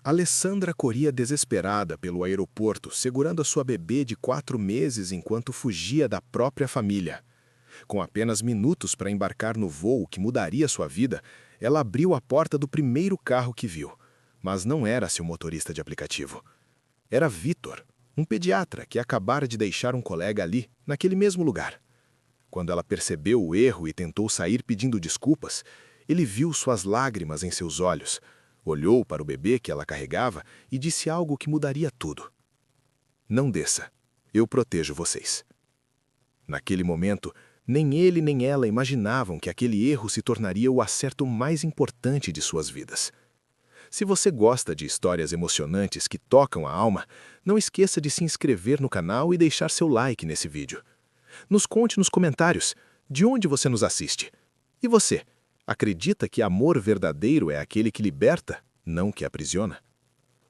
Alessandra corria desesperada pelo aeroporto, segurando a sua bebê de 4 meses enquanto fugia da própria família. Com apenas minutos para embarcar no voo que mudaria sua vida, ela abriu a porta do primeiro carro que viu. Mas não era seu motorista de aplicativo. Era Vitor, um pediatra que acabara de deixar um colega ali, naquele mesmo lugar. Quando ela percebeu o erro e tentou sair pedindo desculpas, ele viu suas lágrimas em seus olhos, olhou para o bebê que ela carregava e disse algo que mudaria tudo. Não desça, eu protejo vocês. Naquele momento, nem ele nem ela imaginavam que aquele erro se tornaria o acerto mais importante de suas vidas. Se você gosta de histórias emocionantes que tocam a alma, não esqueça de se inscrever no canal e deixar seu like nesse vídeo. Nos conte nos comentários de onde você nos assiste. E você, acredita que amor verdadeiro é aquele que liberta, não que aprisiona?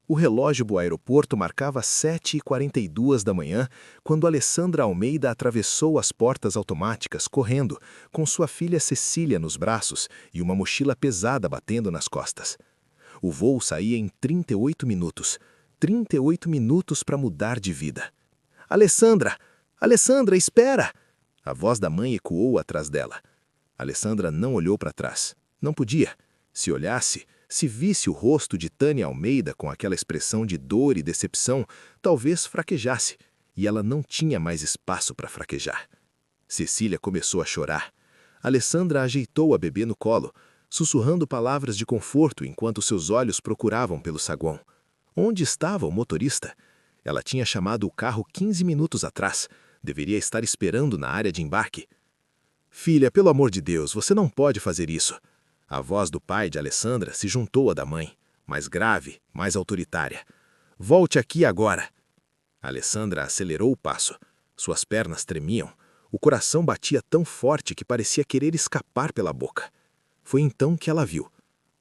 O relógio do aeroporto marcava 7h42 da manhã, quando Alessandra Almeida atravessou as portas automáticas correndo, com sua filha Cecília nos braços e uma mochila pesada batendo nas costas. O voo saía em 38 minutos. 38 minutos para mudar de vida. Alessandra! Alessandra, espera! A voz da mãe ecoou atrás dela. Alessandra não olhou para trás. Não podia. Se olhasse, se visse o rosto de Tânia Almeida com aquela expressão de dor e decepção, talvez fraquejasse, e ela não tinha mais espaço para fraquejar. Cecília começou a chorar. Alessandra ajeitou a bebê no colo, sussurrando palavras de conforto enquanto seus olhos procuravam pelo saguão. Onde estava o motorista? Ela tinha chamado o carro 15 minutos atrás. Deveria estar esperando na área de embarque. Filha, pelo amor de Deus, você não pode fazer isso. A voz do pai de Alessandra se juntou à da mãe, mais grave, mais autoritária. Volte aqui agora. Alessandra acelerou o passo. Suas pernas tremiam. O coração batia tão forte que parecia querer escapar pela boca. Foi então que ela viu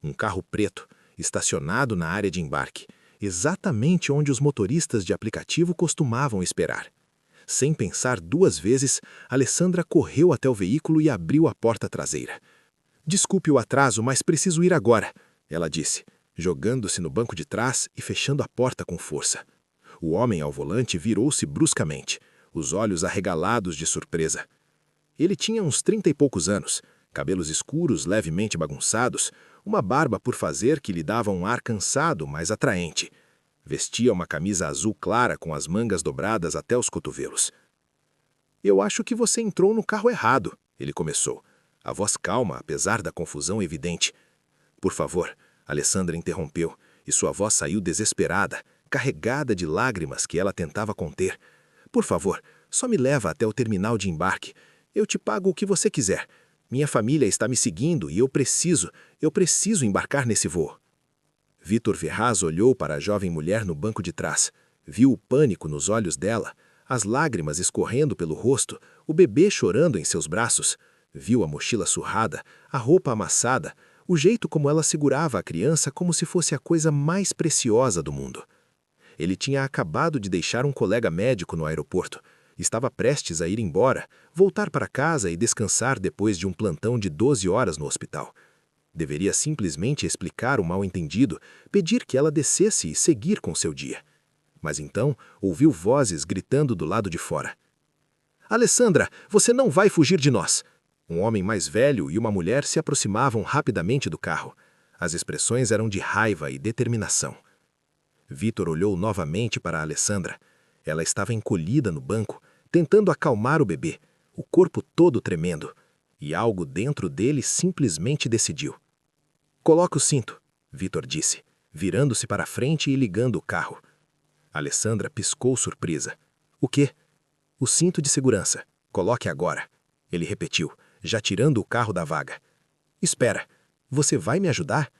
um carro preto, estacionado na área de embarque, exatamente onde os motoristas de aplicativo costumavam esperar. Sem pensar duas vezes, Alessandra correu até o veículo e abriu a porta traseira. Desculpe o atraso, mas preciso ir agora, ela disse, jogando-se no banco de trás e fechando a porta com força. O homem ao volante virou-se bruscamente, os olhos arregalados de surpresa. Ele tinha uns 30 e poucos anos, cabelos escuros levemente bagunçados, uma barba por fazer que lhe dava um ar cansado, mas atraente. Vestia uma camisa azul clara com as mangas dobradas até os cotovelos. Eu acho que você entrou no carro errado, ele começou, a voz calma apesar da confusão evidente. Por favor, Alessandra interrompeu, e sua voz saiu desesperada, carregada de lágrimas que ela tentava conter. Por favor, só me leva até o terminal de embarque. Eu te pago o que você quiser. Minha família está me seguindo e eu preciso embarcar nesse voo. Vitor Ferraz olhou para a jovem mulher no banco de trás. Viu o pânico nos olhos dela, as lágrimas escorrendo pelo rosto, o bebê chorando em seus braços. Viu a mochila surrada, a roupa amassada, o jeito como ela segurava a criança como se fosse a coisa mais preciosa do mundo. Ele tinha acabado de deixar um colega médico no aeroporto. Estava prestes a ir embora, voltar para casa e descansar depois de um plantão de 12 horas no hospital. Deveria simplesmente explicar o mal-entendido, pedir que ela descesse e seguir com seu dia. Mas então ouviu vozes gritando do lado de fora. Alessandra, você não vai fugir de nós! Um homem mais velho e uma mulher se aproximavam rapidamente do carro. As expressões eram de raiva e determinação. Vitor olhou novamente para Alessandra. Ela estava encolhida no banco, tentando acalmar o bebê, o corpo todo tremendo, e algo dentro dele simplesmente decidiu. Coloque o cinto, Vitor disse, virando-se para a frente e ligando o carro. Alessandra piscou surpresa. O quê? O cinto de segurança. Coloque agora, ele repetiu, já tirando o carro da vaga. Espera, você vai me ajudar?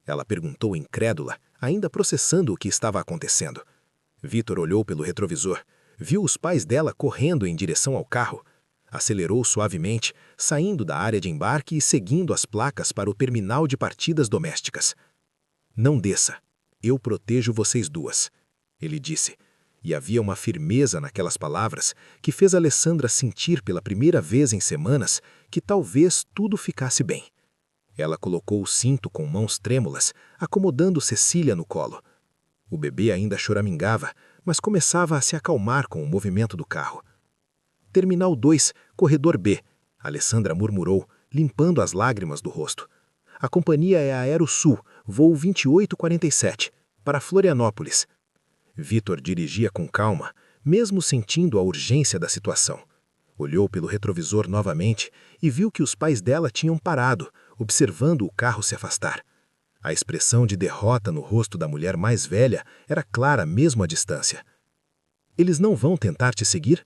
Ela perguntou incrédula, ainda processando o que estava acontecendo. Vitor olhou pelo retrovisor, viu os pais dela correndo em direção ao carro. Acelerou suavemente, saindo da área de embarque e seguindo as placas para o terminal de partidas domésticas. Não desça. Eu protejo vocês duas, ele disse. E havia uma firmeza naquelas palavras que fez Alessandra sentir pela primeira vez em semanas que talvez tudo ficasse bem. Ela colocou o cinto com mãos trêmulas, acomodando Cecília no colo. O bebê ainda choramingava, mas começava a se acalmar com o movimento do carro. Terminal 2, corredor B, Alessandra murmurou, limpando as lágrimas do rosto. A companhia é a Aerosul, voo 2847, para Florianópolis. Vitor dirigia com calma, mesmo sentindo a urgência da situação. Olhou pelo retrovisor novamente e viu que os pais dela tinham parado, observando o carro se afastar. A expressão de derrota no rosto da mulher mais velha era clara mesmo à distância. Eles não vão tentar te seguir?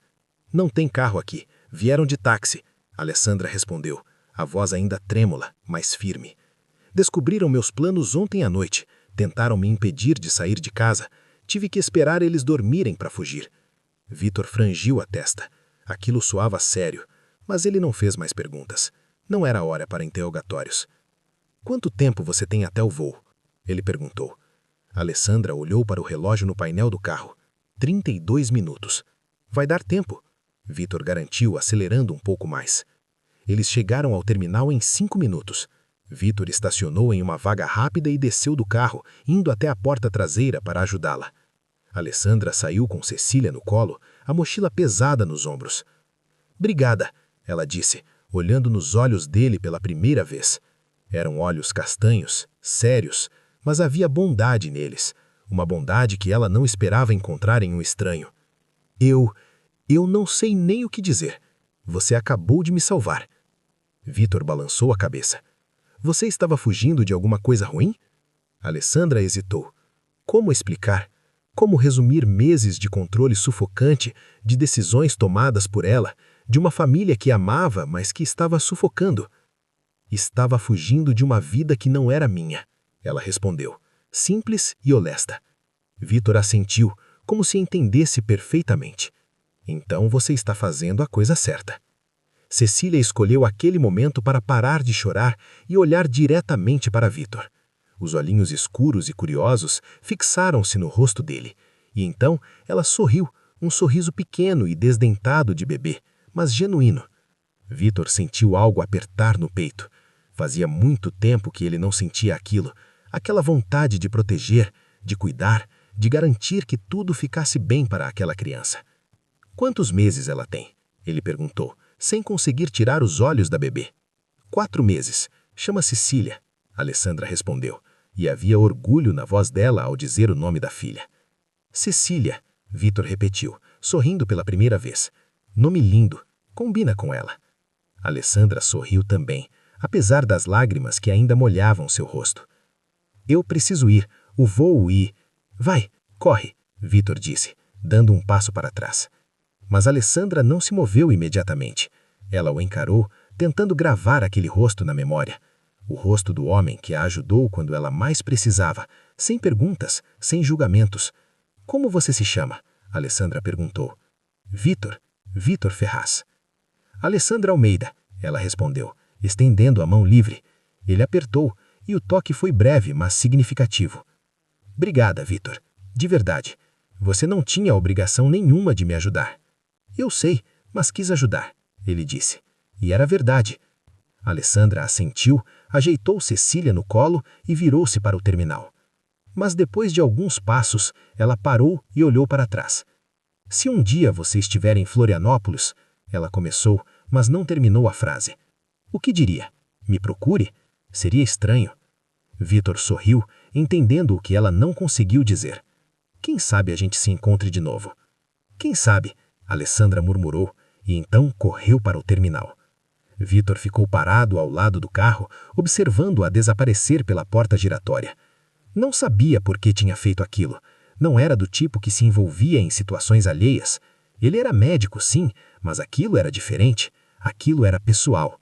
Não tem carro aqui. Vieram de táxi, Alessandra respondeu, a voz ainda trêmula, mas firme. Descobriram meus planos ontem à noite. Tentaram me impedir de sair de casa. Tive que esperar eles dormirem para fugir. Vitor frangiu a testa. Aquilo soava sério, mas ele não fez mais perguntas. Não era hora para interrogatórios. Quanto tempo você tem até o voo? Ele perguntou. Alessandra olhou para o relógio no painel do carro. 32 minutos. Vai dar tempo, Vitor garantiu, acelerando um pouco mais. Eles chegaram ao terminal em 5 minutos. Vitor estacionou em uma vaga rápida e desceu do carro, indo até a porta traseira para ajudá-la. Alessandra saiu com Cecília no colo, a mochila pesada nos ombros. Obrigada, ela disse, olhando nos olhos dele pela primeira vez. Eram olhos castanhos, sérios, mas havia bondade neles, uma bondade que ela não esperava encontrar em um estranho. Eu não sei nem o que dizer. Você acabou de me salvar. Vitor balançou a cabeça. Você estava fugindo de alguma coisa ruim? Alessandra hesitou. Como explicar? Como resumir meses de controle sufocante, de decisões tomadas por ela, de uma família que amava, mas que estava sufocando? Estava fugindo de uma vida que não era minha, ela respondeu, simples e honesta. Vitor assentiu, como se entendesse perfeitamente. Então você está fazendo a coisa certa. Cecília escolheu aquele momento para parar de chorar e olhar diretamente para Vitor. Os olhinhos escuros e curiosos fixaram-se no rosto dele, e então ela sorriu, um sorriso pequeno e desdentado de bebê, mas genuíno. Vitor sentiu algo apertar no peito. Fazia muito tempo que ele não sentia aquilo, aquela vontade de proteger, de cuidar, de garantir que tudo ficasse bem para aquela criança. Quantos meses ela tem? Ele perguntou, sem conseguir tirar os olhos da bebê. 4 meses. Chama-se Cecília, Alessandra respondeu, e havia orgulho na voz dela ao dizer o nome da filha. Cecília, Vitor repetiu, sorrindo pela primeira vez. Nome lindo, combina com ela. Alessandra sorriu também, apesar das lágrimas que ainda molhavam seu rosto. Eu preciso ir, o voo e... Vai, corre, Vitor disse, dando um passo para trás. Mas Alessandra não se moveu imediatamente. Ela o encarou, tentando gravar aquele rosto na memória. O rosto do homem que a ajudou quando ela mais precisava, sem perguntas, sem julgamentos. Como você se chama? Alessandra perguntou. Vitor, Vitor Ferraz. Alessandra Almeida, ela respondeu, estendendo a mão livre. Ele apertou, e o toque foi breve, mas significativo. Obrigada, Vitor. De verdade. Você não tinha obrigação nenhuma de me ajudar. Eu sei, mas quis ajudar, ele disse. E era verdade. Alessandra assentiu, ajeitou Cecília no colo e virou-se para o terminal. Mas depois de alguns passos, ela parou e olhou para trás. Se um dia você estiver em Florianópolis, ela começou, mas não terminou a frase. O que diria? Me procure? Seria estranho. Vitor sorriu, entendendo o que ela não conseguiu dizer. Quem sabe a gente se encontre de novo? Quem sabe? Alessandra murmurou, e então correu para o terminal. Vitor ficou parado ao lado do carro, observando-a desaparecer pela porta giratória. Não sabia por que tinha feito aquilo. Não era do tipo que se envolvia em situações alheias. Ele era médico, sim, mas aquilo era diferente. Aquilo era pessoal.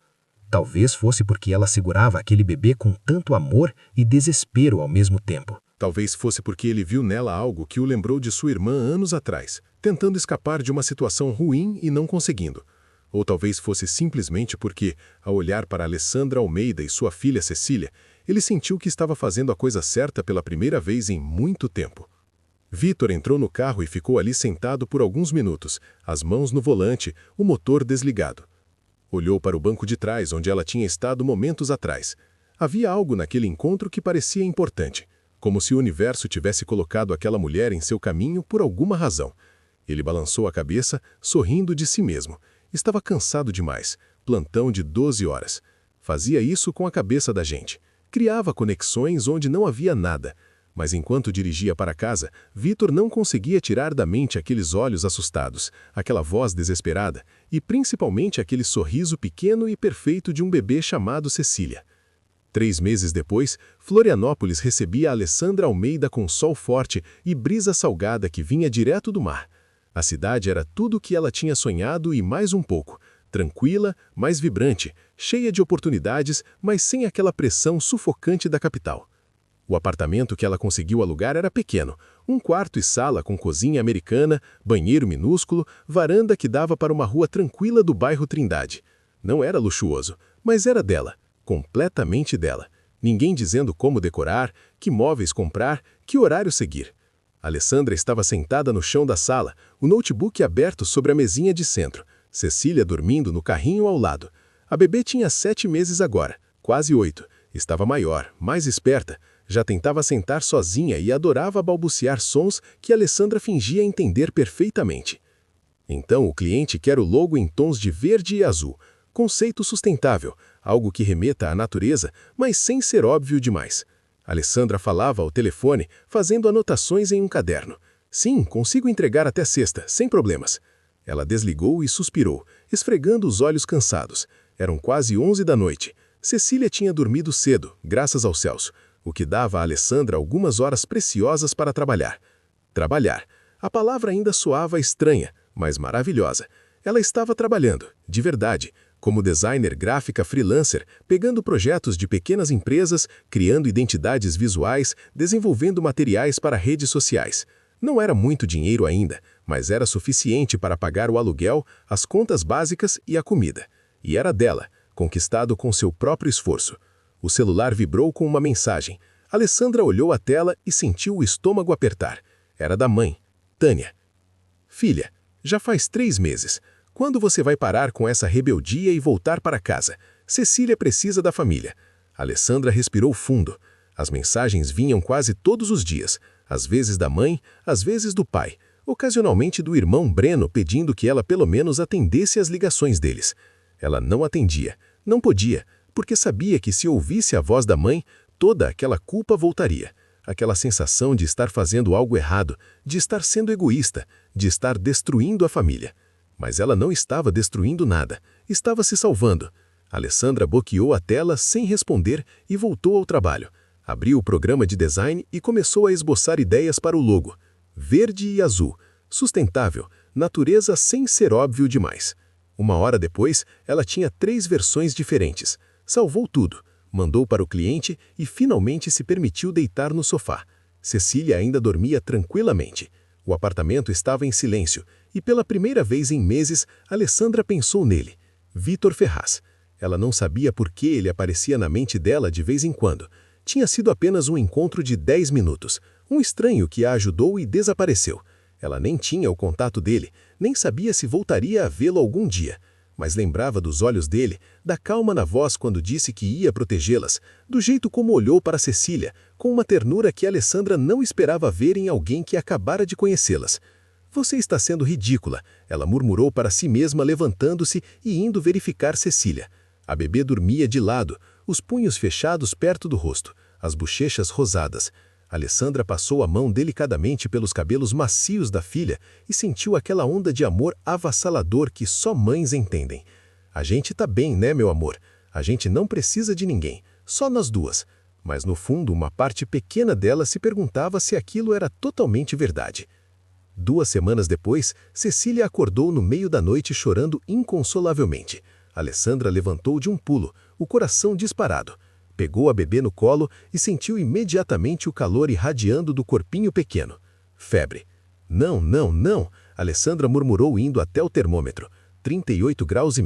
Talvez fosse porque ela segurava aquele bebê com tanto amor e desespero ao mesmo tempo. Talvez fosse porque ele viu nela algo que o lembrou de sua irmã anos atrás, tentando escapar de uma situação ruim e não conseguindo. Ou talvez fosse simplesmente porque, ao olhar para Alessandra Almeida e sua filha Cecília, ele sentiu que estava fazendo a coisa certa pela primeira vez em muito tempo. Vitor entrou no carro e ficou ali sentado por alguns minutos, as mãos no volante, o motor desligado. Olhou para o banco de trás, onde ela tinha estado momentos atrás. Havia algo naquele encontro que parecia importante. como se o universo tivesse colocado aquela mulher em seu caminho por alguma razão. Ele balançou a cabeça, sorrindo de si mesmo. Estava cansado demais. Plantão de 12 horas. Fazia isso com a cabeça da gente. Criava conexões onde não havia nada. Mas enquanto dirigia para casa, Vitor não conseguia tirar da mente aqueles olhos assustados, aquela voz desesperada e principalmente aquele sorriso pequeno e perfeito de um bebê chamado Cecília. 3 meses depois, Florianópolis recebia Alessandra Almeida com sol forte e brisa salgada que vinha direto do mar. A cidade era tudo o que ela tinha sonhado e mais um pouco. Tranquila, mais vibrante, cheia de oportunidades, mas sem aquela pressão sufocante da capital. O apartamento que ela conseguiu alugar era pequeno, 1 quarto e sala com cozinha americana, banheiro minúsculo, varanda que dava para uma rua tranquila do bairro Trindade. Não era luxuoso, mas era dela, completamente dela. Ninguém dizendo como decorar, que móveis comprar, que horário seguir. Alessandra estava sentada no chão da sala, o notebook aberto sobre a mesinha de centro, Cecília dormindo no carrinho ao lado. A bebê tinha 7 meses agora, quase 8. Estava maior, mais esperta. Já tentava sentar sozinha e adorava balbuciar sons que Alessandra fingia entender perfeitamente. Então o cliente quer o logo em tons de verde e azul. Conceito sustentável, algo que remeta à natureza, mas sem ser óbvio demais. Alessandra falava ao telefone, fazendo anotações em um caderno. Sim, consigo entregar até sexta, sem problemas. Ela desligou e suspirou, esfregando os olhos cansados. Eram quase 11 da noite. Cecília tinha dormido cedo, graças aos céus, o que dava a Alessandra algumas horas preciosas para trabalhar. Trabalhar. A palavra ainda soava estranha, mas maravilhosa. Ela estava trabalhando, de verdade, como designer gráfica freelancer, pegando projetos de pequenas empresas, criando identidades visuais, desenvolvendo materiais para redes sociais. Não era muito dinheiro ainda, mas era suficiente para pagar o aluguel, as contas básicas e a comida. E era dela, conquistado com seu próprio esforço. O celular vibrou com uma mensagem. Alessandra olhou a tela e sentiu o estômago apertar. Era da mãe, Tânia. Filha, já faz 3 meses. Quando você vai parar com essa rebeldia e voltar para casa? Cecília precisa da família. Alessandra respirou fundo. As mensagens vinham quase todos os dias. Às vezes da mãe, às vezes do pai. Ocasionalmente do irmão Breno pedindo que ela pelo menos atendesse às ligações deles. Ela não atendia. Não podia, porque sabia que se ouvisse a voz da mãe, toda aquela culpa voltaria. Aquela sensação de estar fazendo algo errado, de estar sendo egoísta, de estar destruindo a família. Mas ela não estava destruindo nada, estava se salvando. Alessandra bloqueou a tela sem responder e voltou ao trabalho. Abriu o programa de design e começou a esboçar ideias para o logo. Verde e azul, sustentável, natureza sem ser óbvio demais. 1 hora depois, ela tinha 3 versões diferentes. Salvou tudo, mandou para o cliente e finalmente se permitiu deitar no sofá. Cecília ainda dormia tranquilamente. O apartamento estava em silêncio e pela primeira vez em meses, Alessandra pensou nele. Vitor Ferraz. Ela não sabia por que ele aparecia na mente dela de vez em quando. Tinha sido apenas um encontro de 10 minutos. Um estranho que a ajudou e desapareceu. Ela nem tinha o contato dele, nem sabia se voltaria a vê-lo algum dia. Mas lembrava dos olhos dele, da calma na voz quando disse que ia protegê-las, do jeito como olhou para Cecília, com uma ternura que Alessandra não esperava ver em alguém que acabara de conhecê-las. Você está sendo ridícula, ela murmurou para si mesma levantando-se e indo verificar Cecília. A bebê dormia de lado, os punhos fechados perto do rosto, as bochechas rosadas. Alessandra passou a mão delicadamente pelos cabelos macios da filha e sentiu aquela onda de amor avassalador que só mães entendem. A gente tá bem, né, meu amor? A gente não precisa de ninguém, só nós duas. Mas no fundo, uma parte pequena dela se perguntava se aquilo era totalmente verdade. 2 semanas depois, Cecília acordou no meio da noite chorando inconsolavelmente. Alessandra levantou de um pulo, o coração disparado. Pegou a bebê no colo e sentiu imediatamente o calor irradiando do corpinho pequeno. Febre. Não, não, não, Alessandra murmurou indo até o termômetro. 38,5 graus.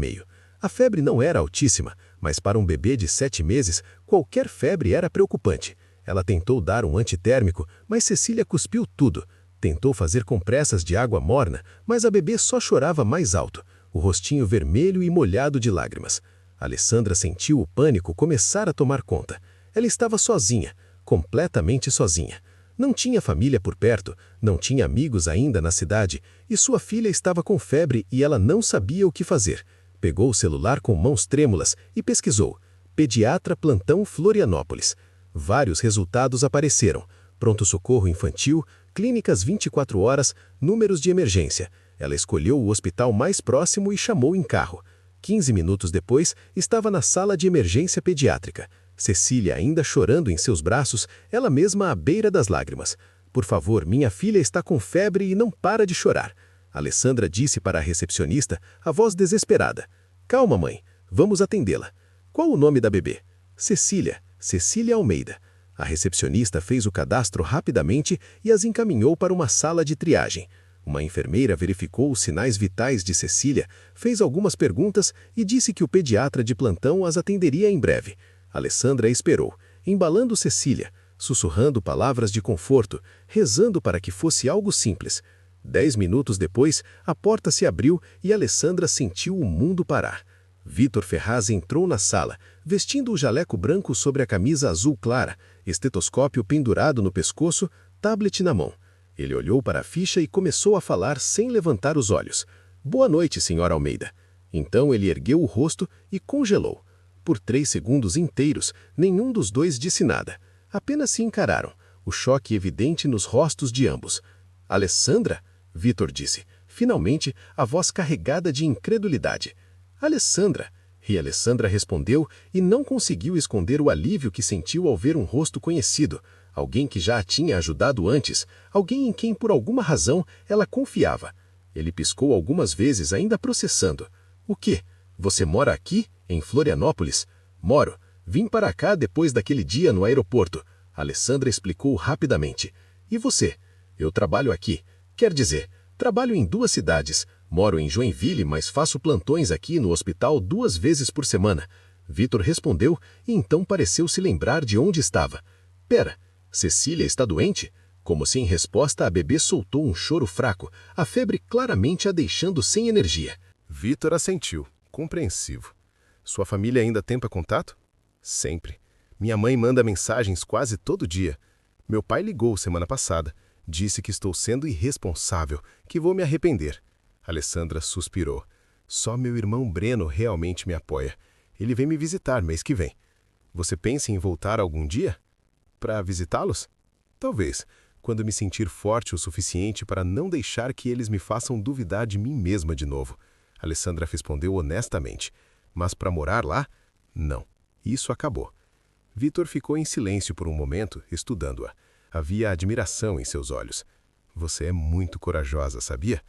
A febre não era altíssima, mas para um bebê de 7 meses, qualquer febre era preocupante. Ela tentou dar um antitérmico, mas Cecília cuspiu tudo. Tentou fazer compressas de água morna, mas a bebê só chorava mais alto, o rostinho vermelho e molhado de lágrimas. Alessandra sentiu o pânico começar a tomar conta. Ela estava sozinha, completamente sozinha. Não tinha família por perto, não tinha amigos ainda na cidade, e sua filha estava com febre e ela não sabia o que fazer. Pegou o celular com mãos trêmulas e pesquisou: Pediatra Plantão Florianópolis. Vários resultados apareceram: pronto-socorro infantil, clínicas 24 horas, números de emergência. Ela escolheu o hospital mais próximo e chamou em carro. 15 minutos depois, estava na sala de emergência pediátrica. Cecília ainda chorando em seus braços, ela mesma à beira das lágrimas. Por favor, minha filha está com febre e não para de chorar. Alessandra disse para a recepcionista, a voz desesperada: Calma, mãe, vamos atendê-la. Qual o nome da bebê? Cecília, Cecília Almeida. A recepcionista fez o cadastro rapidamente e as encaminhou para uma sala de triagem. Uma enfermeira verificou os sinais vitais de Cecília, fez algumas perguntas e disse que o pediatra de plantão as atenderia em breve. Alessandra esperou, embalando Cecília, sussurrando palavras de conforto, rezando para que fosse algo simples. 10 minutos depois, a porta se abriu e Alessandra sentiu o mundo parar. Vitor Ferraz entrou na sala, vestindo o jaleco branco sobre a camisa azul clara, estetoscópio pendurado no pescoço, tablet na mão. Ele olhou para a ficha e começou a falar sem levantar os olhos. Boa noite, senhora Almeida. Então ele ergueu o rosto e congelou. Por 3 segundos inteiros, nenhum dos dois disse nada. Apenas se encararam, o choque evidente nos rostos de ambos. Alessandra? Vitor disse, finalmente, a voz carregada de incredulidade. Alessandra? E Alessandra respondeu e não conseguiu esconder o alívio que sentiu ao ver um rosto conhecido, alguém que já a tinha ajudado antes, alguém em quem por alguma razão ela confiava. Ele piscou algumas vezes ainda processando. O quê? Você mora aqui, em Florianópolis? Moro. Vim para cá depois daquele dia no aeroporto. Alessandra explicou rapidamente. E você? Eu trabalho aqui. Quer dizer, trabalho em 2 cidades. Moro em Joinville, mas faço plantões aqui no hospital 2 vezes por semana. Vitor respondeu e então pareceu se lembrar de onde estava. Pera, Cecília está doente? Como se em resposta a bebê soltou um choro fraco, a febre claramente a deixando sem energia. Vitor assentiu, compreensivo. Sua família ainda tenta contato? Sempre. Minha mãe manda mensagens quase todo dia. Meu pai ligou semana passada. Disse que estou sendo irresponsável, que vou me arrepender. Alessandra suspirou. Só meu irmão Breno realmente me apoia. Ele vem me visitar mês que vem. Você pensa em voltar algum dia? Para visitá-los? Talvez, quando me sentir forte o suficiente para não deixar que eles me façam duvidar de mim mesma de novo. Alessandra respondeu honestamente. Mas para morar lá? Não. Isso acabou. Vitor ficou em silêncio por um momento, estudando-a. Havia admiração em seus olhos. Você é muito corajosa, sabia?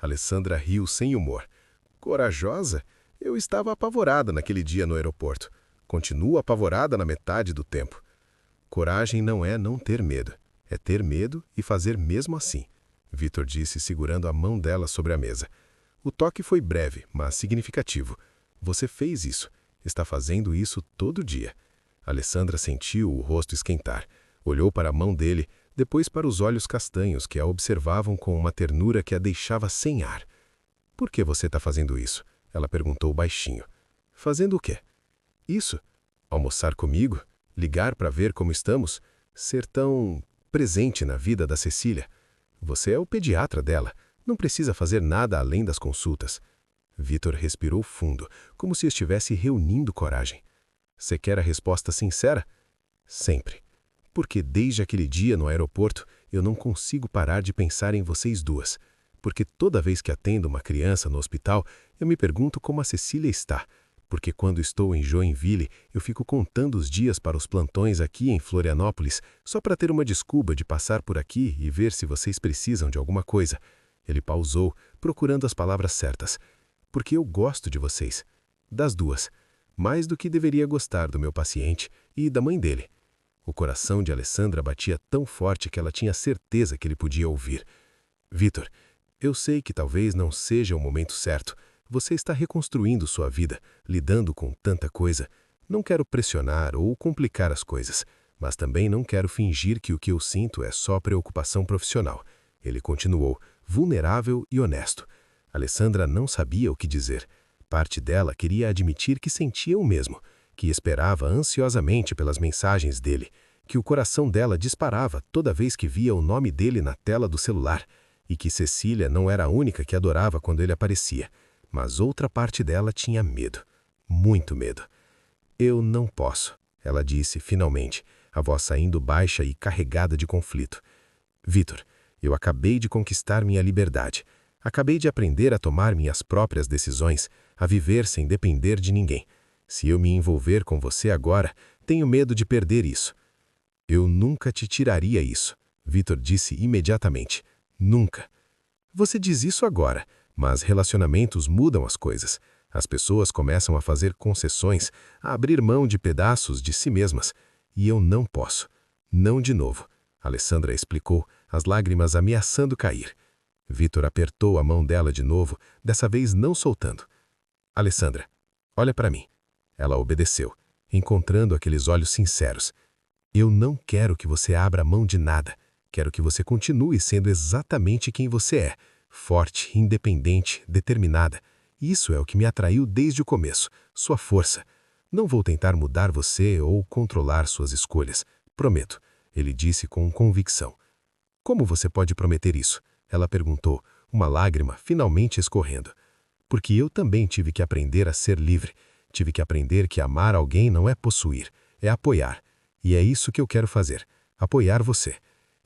Alessandra riu sem humor. Corajosa? Eu estava apavorada naquele dia no aeroporto. Continuo apavorada na metade do tempo. Coragem não é não ter medo. É ter medo e fazer mesmo assim. Vitor disse, segurando a mão dela sobre a mesa. O toque foi breve, mas significativo. Você fez isso. Está fazendo isso todo dia. Alessandra sentiu o rosto esquentar. Olhou para a mão dele, depois para os olhos castanhos que a observavam com uma ternura que a deixava sem ar. Por que você está fazendo isso? Ela perguntou baixinho. Fazendo o quê? Isso. Almoçar comigo? Ligar para ver como estamos? Ser tão presente na vida da Cecília? Você é o pediatra dela. Não precisa fazer nada além das consultas. Vitor respirou fundo, como se estivesse reunindo coragem. Você quer a resposta sincera? Sempre. Porque desde aquele dia no aeroporto, eu não consigo parar de pensar em vocês duas. Porque toda vez que atendo uma criança no hospital, eu me pergunto como a Cecília está. Porque quando estou em Joinville, eu fico contando os dias para os plantões aqui em Florianópolis, só para ter uma desculpa de passar por aqui e ver se vocês precisam de alguma coisa. Ele pausou, procurando as palavras certas. Porque eu gosto de vocês. Das duas. Mais do que deveria gostar do meu paciente e da mãe dele. O coração de Alessandra batia tão forte que ela tinha certeza que ele podia ouvir. Vitor, eu sei que talvez não seja o momento certo. Você está reconstruindo sua vida, lidando com tanta coisa. Não quero pressionar ou complicar as coisas, mas também não quero fingir que o que eu sinto é só preocupação profissional. Ele continuou, vulnerável e honesto. Alessandra não sabia o que dizer. Parte dela queria admitir que sentia o mesmo, que esperava ansiosamente pelas mensagens dele, que o coração dela disparava toda vez que via o nome dele na tela do celular, e que Cecília não era a única que adorava quando ele aparecia, mas outra parte dela tinha medo, muito medo. Eu não posso, ela disse finalmente, a voz saindo baixa e carregada de conflito. Vitor, eu acabei de conquistar minha liberdade. Acabei de aprender a tomar minhas próprias decisões, a viver sem depender de ninguém. Se eu me envolver com você agora, tenho medo de perder isso. Eu nunca te tiraria isso, Vitor disse imediatamente. Nunca. Você diz isso agora, mas relacionamentos mudam as coisas. As pessoas começam a fazer concessões, a abrir mão de pedaços de si mesmas. E eu não posso. Não de novo. Alessandra explicou, as lágrimas ameaçando cair. Vitor apertou a mão dela de novo, dessa vez não soltando. Alessandra, olha para mim. Ela obedeceu, encontrando aqueles olhos sinceros. Eu não quero que você abra mão de nada. Quero que você continue sendo exatamente quem você é. Forte, independente, determinada. Isso é o que me atraiu desde o começo, sua força. Não vou tentar mudar você ou controlar suas escolhas. Prometo, ele disse com convicção. Como você pode prometer isso? Ela perguntou, uma lágrima finalmente escorrendo. Porque eu também tive que aprender a ser livre. Tive que aprender que amar alguém não é possuir, é apoiar. E é isso que eu quero fazer, apoiar você.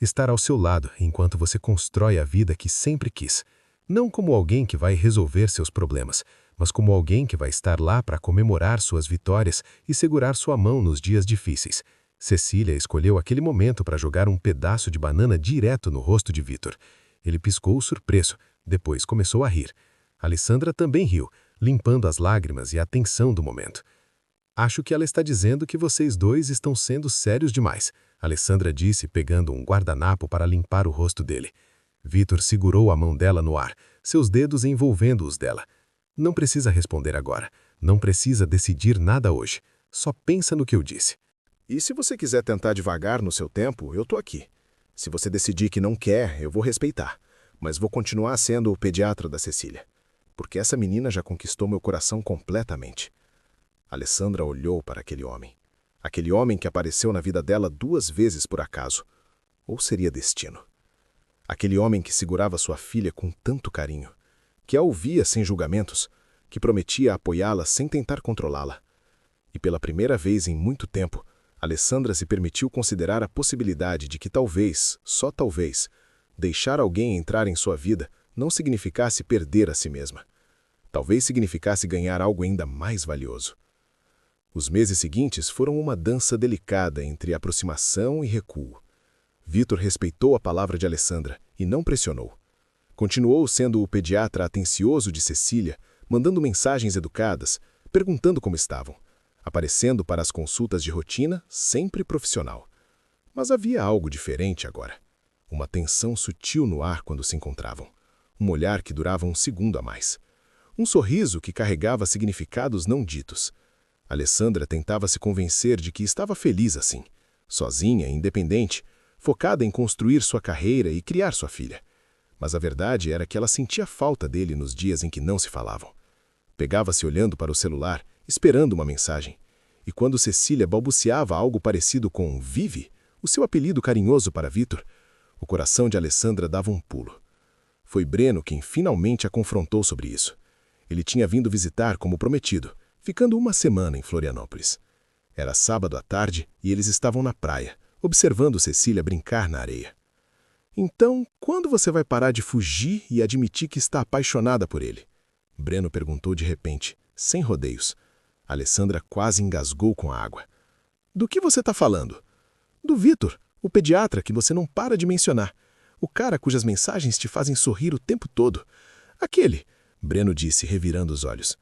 Estar ao seu lado enquanto você constrói a vida que sempre quis. Não como alguém que vai resolver seus problemas, mas como alguém que vai estar lá para comemorar suas vitórias e segurar sua mão nos dias difíceis. Cecília escolheu aquele momento para jogar um pedaço de banana direto no rosto de Vitor. Ele piscou surpreso, depois começou a rir. Alessandra também riu, limpando as lágrimas e a tensão do momento. Acho que ela está dizendo que vocês dois estão sendo sérios demais, Alessandra disse, pegando um guardanapo para limpar o rosto dele. Vitor segurou a mão dela no ar, seus dedos envolvendo os dela. Não precisa responder agora. Não precisa decidir nada hoje. Só pensa no que eu disse. E se você quiser tentar devagar no seu tempo, eu tô aqui. Se você decidir que não quer, eu vou respeitar. Mas vou continuar sendo o pediatra da Cecília. Porque essa menina já conquistou meu coração completamente. Alessandra olhou para aquele homem. Aquele homem que apareceu na vida dela 2 vezes por acaso. Ou seria destino? Aquele homem que segurava sua filha com tanto carinho, que a ouvia sem julgamentos, que prometia apoiá-la sem tentar controlá-la. E pela primeira vez em muito tempo, Alessandra se permitiu considerar a possibilidade de que talvez, só talvez, deixar alguém entrar em sua vida não significasse perder a si mesma. Talvez significasse ganhar algo ainda mais valioso. Os meses seguintes foram uma dança delicada entre aproximação e recuo. Vitor respeitou a palavra de Alessandra e não pressionou. Continuou sendo o pediatra atencioso de Cecília, mandando mensagens educadas, perguntando como estavam, aparecendo para as consultas de rotina, sempre profissional. Mas havia algo diferente agora. Uma tensão sutil no ar quando se encontravam. Um olhar que durava um segundo a mais. Um sorriso que carregava significados não ditos. Alessandra tentava se convencer de que estava feliz assim, sozinha, independente, focada em construir sua carreira e criar sua filha. Mas a verdade era que ela sentia falta dele nos dias em que não se falavam. Pegava-se olhando para o celular, esperando uma mensagem. E quando Cecília balbuciava algo parecido com Vive, o seu apelido carinhoso para Vitor, o coração de Alessandra dava um pulo. Foi Breno quem finalmente a confrontou sobre isso. Ele tinha vindo visitar como prometido, ficando uma semana em Florianópolis. Era sábado à tarde e eles estavam na praia, observando Cecília brincar na areia. Então, quando você vai parar de fugir e admitir que está apaixonada por ele? Breno perguntou de repente, sem rodeios. Alessandra quase engasgou com a água. Do que você está falando? Do Vitor, o pediatra que você não para de mencionar. O cara cujas mensagens te fazem sorrir o tempo todo. Aquele, Breno disse, revirando os olhos.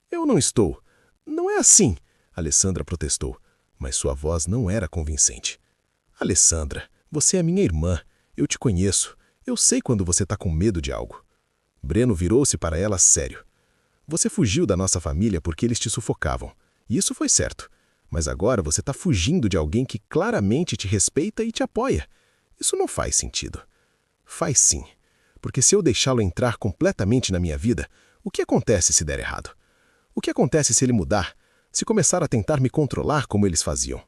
Eu não estou. Não é assim, Alessandra protestou, mas sua voz não era convincente. Alessandra, você é minha irmã. Eu te conheço. Eu sei quando você está com medo de algo. Breno virou-se para ela sério. Você fugiu da nossa família porque eles te sufocavam. E isso foi certo. Mas agora você está fugindo de alguém que claramente te respeita e te apoia. Isso não faz sentido. Faz sim. Porque se eu deixá-lo entrar completamente na minha vida, o que acontece se der errado? O que acontece se ele mudar? Se começar a tentar me controlar como eles faziam?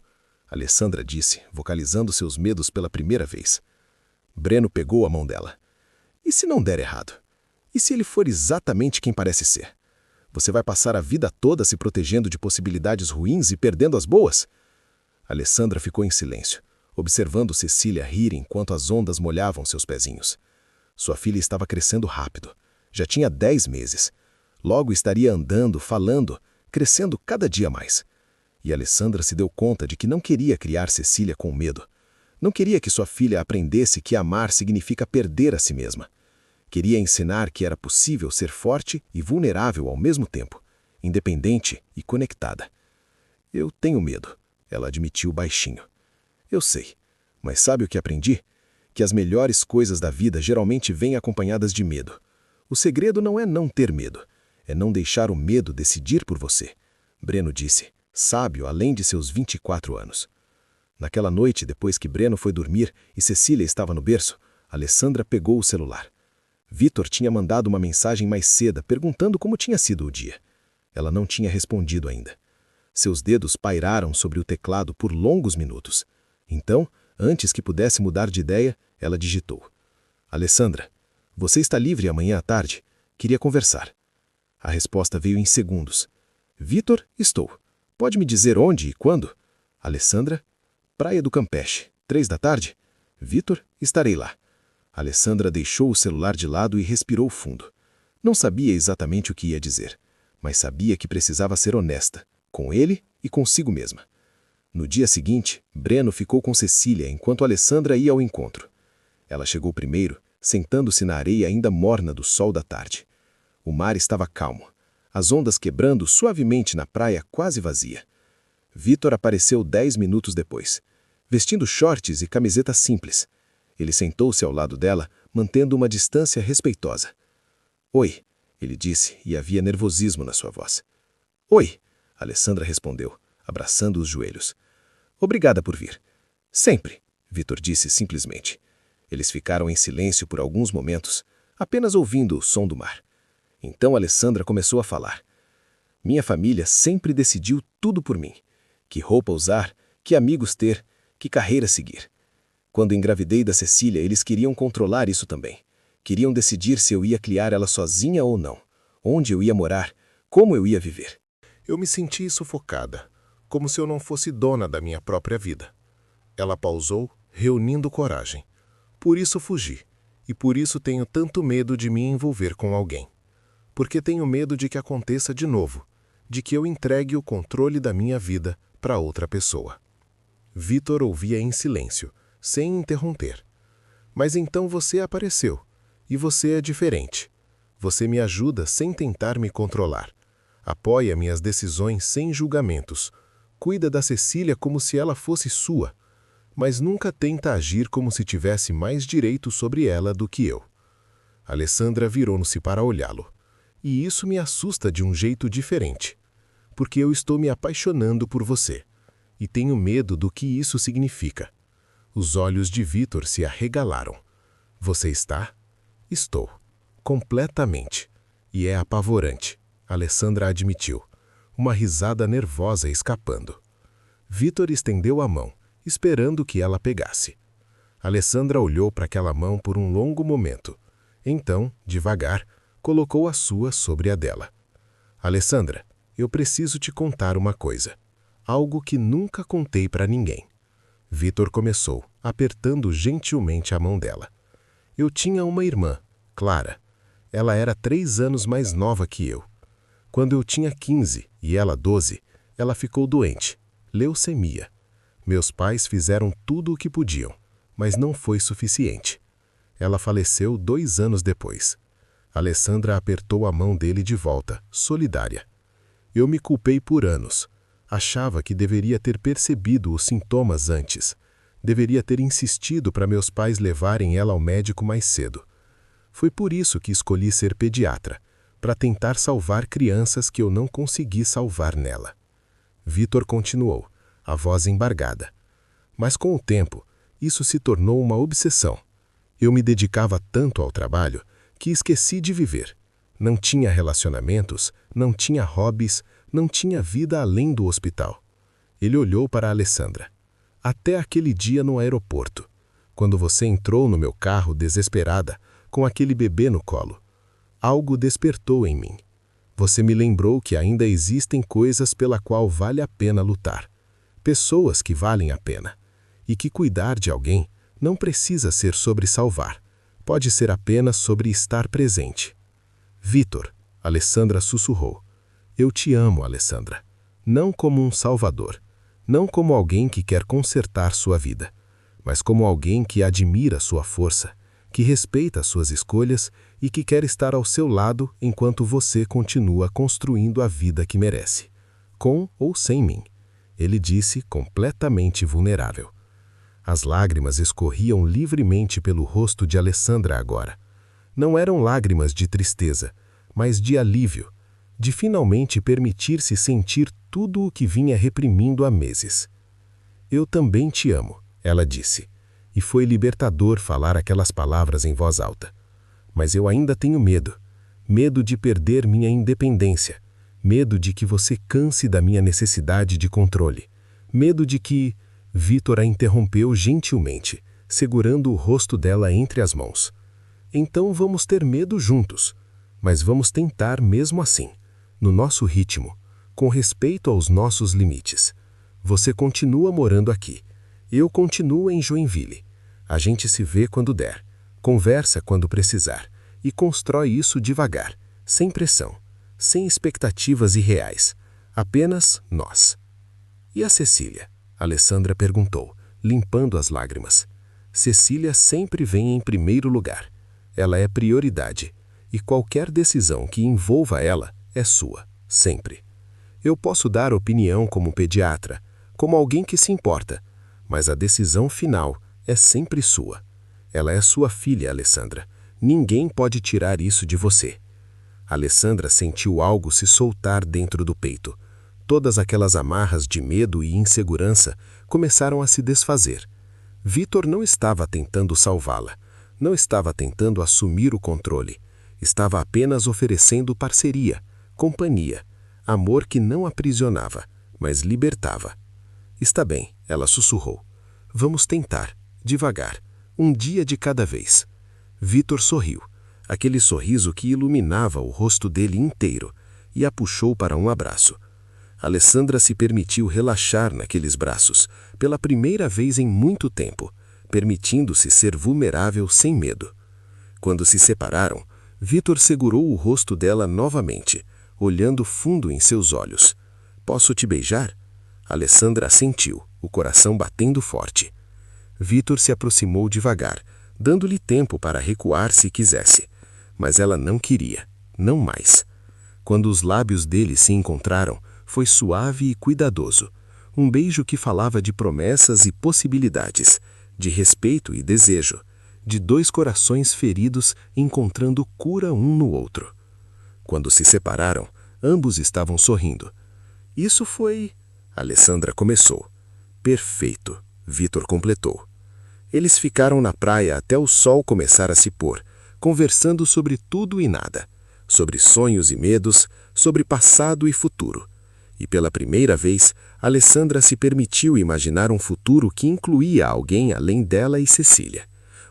Alessandra disse, vocalizando seus medos pela primeira vez. Breno pegou a mão dela. E se não der errado? E se ele for exatamente quem parece ser? Você vai passar a vida toda se protegendo de possibilidades ruins e perdendo as boas? Alessandra ficou em silêncio, observando Cecília rir enquanto as ondas molhavam seus pezinhos. Sua filha estava crescendo rápido. Já tinha 10 meses. Logo estaria andando, falando, crescendo cada dia mais. E Alessandra se deu conta de que não queria criar Cecília com medo. Não queria que sua filha aprendesse que amar significa perder a si mesma. Queria ensinar que era possível ser forte e vulnerável ao mesmo tempo, independente e conectada. Eu tenho medo, ela admitiu baixinho. Eu sei, mas sabe o que aprendi? Que as melhores coisas da vida geralmente vêm acompanhadas de medo. O segredo não é não ter medo, é não deixar o medo decidir por você. Breno disse, sábio além de seus 24 anos. Naquela noite, depois que Breno foi dormir e Cecília estava no berço, Alessandra pegou o celular. Vitor tinha mandado uma mensagem mais cedo perguntando como tinha sido o dia. Ela não tinha respondido ainda. Seus dedos pairaram sobre o teclado por longos minutos. Então, antes que pudesse mudar de ideia, ela digitou. Alessandra, você está livre amanhã à tarde? Queria conversar. A resposta veio em segundos. Vitor, estou. Pode me dizer onde e quando? Alessandra, Praia do Campeche, 3 da tarde? Vitor, estarei lá. Alessandra deixou o celular de lado e respirou fundo. Não sabia exatamente o que ia dizer, mas sabia que precisava ser honesta, com ele e consigo mesma. No dia seguinte, Breno ficou com Cecília enquanto Alessandra ia ao encontro. Ela chegou primeiro, sentando-se na areia ainda morna do sol da tarde. O mar estava calmo, as ondas quebrando suavemente na praia quase vazia. Vitor apareceu 10 minutos depois, vestindo shorts e camiseta simples. Ele sentou-se ao lado dela, mantendo uma distância respeitosa. Oi, ele disse, e havia nervosismo na sua voz. Oi, Alessandra respondeu, abraçando os joelhos. Obrigada por vir. Sempre, Vitor disse simplesmente. Eles ficaram em silêncio por alguns momentos, apenas ouvindo o som do mar. Então Alessandra começou a falar. Minha família sempre decidiu tudo por mim. Que roupa usar, que amigos ter, que carreira seguir. Quando engravidei da Cecília, eles queriam controlar isso também. Queriam decidir se eu ia criar ela sozinha ou não, onde eu ia morar, como eu ia viver. Eu me senti sufocada, como se eu não fosse dona da minha própria vida. Ela pausou, reunindo coragem. Por isso fugi, e por isso tenho tanto medo de me envolver com alguém. Porque tenho medo de que aconteça de novo, de que eu entregue o controle da minha vida para outra pessoa. Vitor ouvia em silêncio, sem interromper. Mas então você apareceu, e você é diferente. Você me ajuda sem tentar me controlar. Apoia minhas decisões sem julgamentos. Cuida da Cecília como se ela fosse sua, mas nunca tenta agir como se tivesse mais direito sobre ela do que eu. Alessandra virou-se para olhá-lo. E isso me assusta de um jeito diferente, porque eu estou me apaixonando por você, e tenho medo do que isso significa. Os olhos de Vitor se arregalaram. Você está? Estou. Completamente. E é apavorante, Alessandra admitiu, uma risada nervosa escapando. Vitor estendeu a mão, esperando que ela pegasse. Alessandra olhou para aquela mão por um longo momento. Então, devagar, colocou a sua sobre a dela. Alessandra, eu preciso te contar uma coisa. Algo que nunca contei para ninguém. Vitor começou, apertando gentilmente a mão dela. Eu tinha uma irmã, Clara. Ela era 3 anos mais nova que eu. Quando eu tinha 15 e ela 12, ela ficou doente, leucemia. Meus pais fizeram tudo o que podiam, mas não foi suficiente. Ela faleceu 2 anos depois. Alessandra apertou a mão dele de volta, solidária. Eu me culpei por anos. Achava que deveria ter percebido os sintomas antes. Deveria ter insistido para meus pais levarem ela ao médico mais cedo. Foi por isso que escolhi ser pediatra, para tentar salvar crianças que eu não consegui salvar nela. Vitor continuou, a voz embargada. Mas com o tempo, isso se tornou uma obsessão. Eu me dedicava tanto ao trabalho que esqueci de viver. Não tinha relacionamentos, não tinha hobbies, não tinha vida além do hospital. Ele olhou para Alessandra. Até aquele dia no aeroporto, quando você entrou no meu carro desesperada, com aquele bebê no colo. Algo despertou em mim. Você me lembrou que ainda existem coisas pela qual vale a pena lutar. Pessoas que valem a pena. E que cuidar de alguém não precisa ser sobre salvar. Pode ser apenas sobre estar presente. Vitor, Alessandra sussurrou. Eu te amo, Alessandra. Não como um salvador. Não como alguém que quer consertar sua vida. Mas como alguém que admira sua força, que respeita suas escolhas e que quer estar ao seu lado enquanto você continua construindo a vida que merece. Com ou sem mim. Ele disse, completamente vulnerável. As lágrimas escorriam livremente pelo rosto de Alessandra agora. Não eram lágrimas de tristeza, mas de alívio, de finalmente permitir-se sentir tudo o que vinha reprimindo há meses. Eu também te amo, ela disse, e foi libertador falar aquelas palavras em voz alta. Mas eu ainda tenho medo. Medo de perder minha independência. Medo de que você canse da minha necessidade de controle. Medo de que... Vitor a interrompeu gentilmente, segurando o rosto dela entre as mãos. Então vamos ter medo juntos. Mas vamos tentar mesmo assim, no nosso ritmo, com respeito aos nossos limites. Você continua morando aqui. Eu continuo em Joinville. A gente se vê quando der, conversa quando precisar e constrói isso devagar, sem pressão, sem expectativas irreais. Apenas nós. E a Cecília? Alessandra perguntou, limpando as lágrimas. Cecília sempre vem em primeiro lugar. Ela é prioridade. E qualquer decisão que envolva ela é sua, sempre. Eu posso dar opinião como pediatra, como alguém que se importa, mas a decisão final é sempre sua. Ela é sua filha, Alessandra. Ninguém pode tirar isso de você. Alessandra sentiu algo se soltar dentro do peito. Todas aquelas amarras de medo e insegurança começaram a se desfazer. Vitor não estava tentando salvá-la, não estava tentando assumir o controle. Estava apenas oferecendo parceria, companhia, amor que não aprisionava, mas libertava. Está bem, ela sussurrou. Vamos tentar, devagar, um dia de cada vez. Vitor sorriu, aquele sorriso que iluminava o rosto dele inteiro, e a puxou para um abraço. Alessandra se permitiu relaxar naqueles braços, pela primeira vez em muito tempo, permitindo-se ser vulnerável sem medo. Quando se separaram, Vitor segurou o rosto dela novamente, olhando fundo em seus olhos. Posso te beijar? Alessandra assentiu, o coração batendo forte. Vitor se aproximou devagar, dando-lhe tempo para recuar se quisesse. Mas ela não queria, não mais. Quando os lábios dele se encontraram, foi suave e cuidadoso. Um beijo que falava de promessas e possibilidades, de respeito e desejo, de dois corações feridos encontrando cura um no outro. Quando se separaram, ambos estavam sorrindo. Isso foi... Alessandra começou. Perfeito, Vitor completou. Eles ficaram na praia até o sol começar a se pôr, conversando sobre tudo e nada, sobre sonhos e medos, sobre passado e futuro. E pela primeira vez, Alessandra se permitiu imaginar um futuro que incluía alguém além dela e Cecília.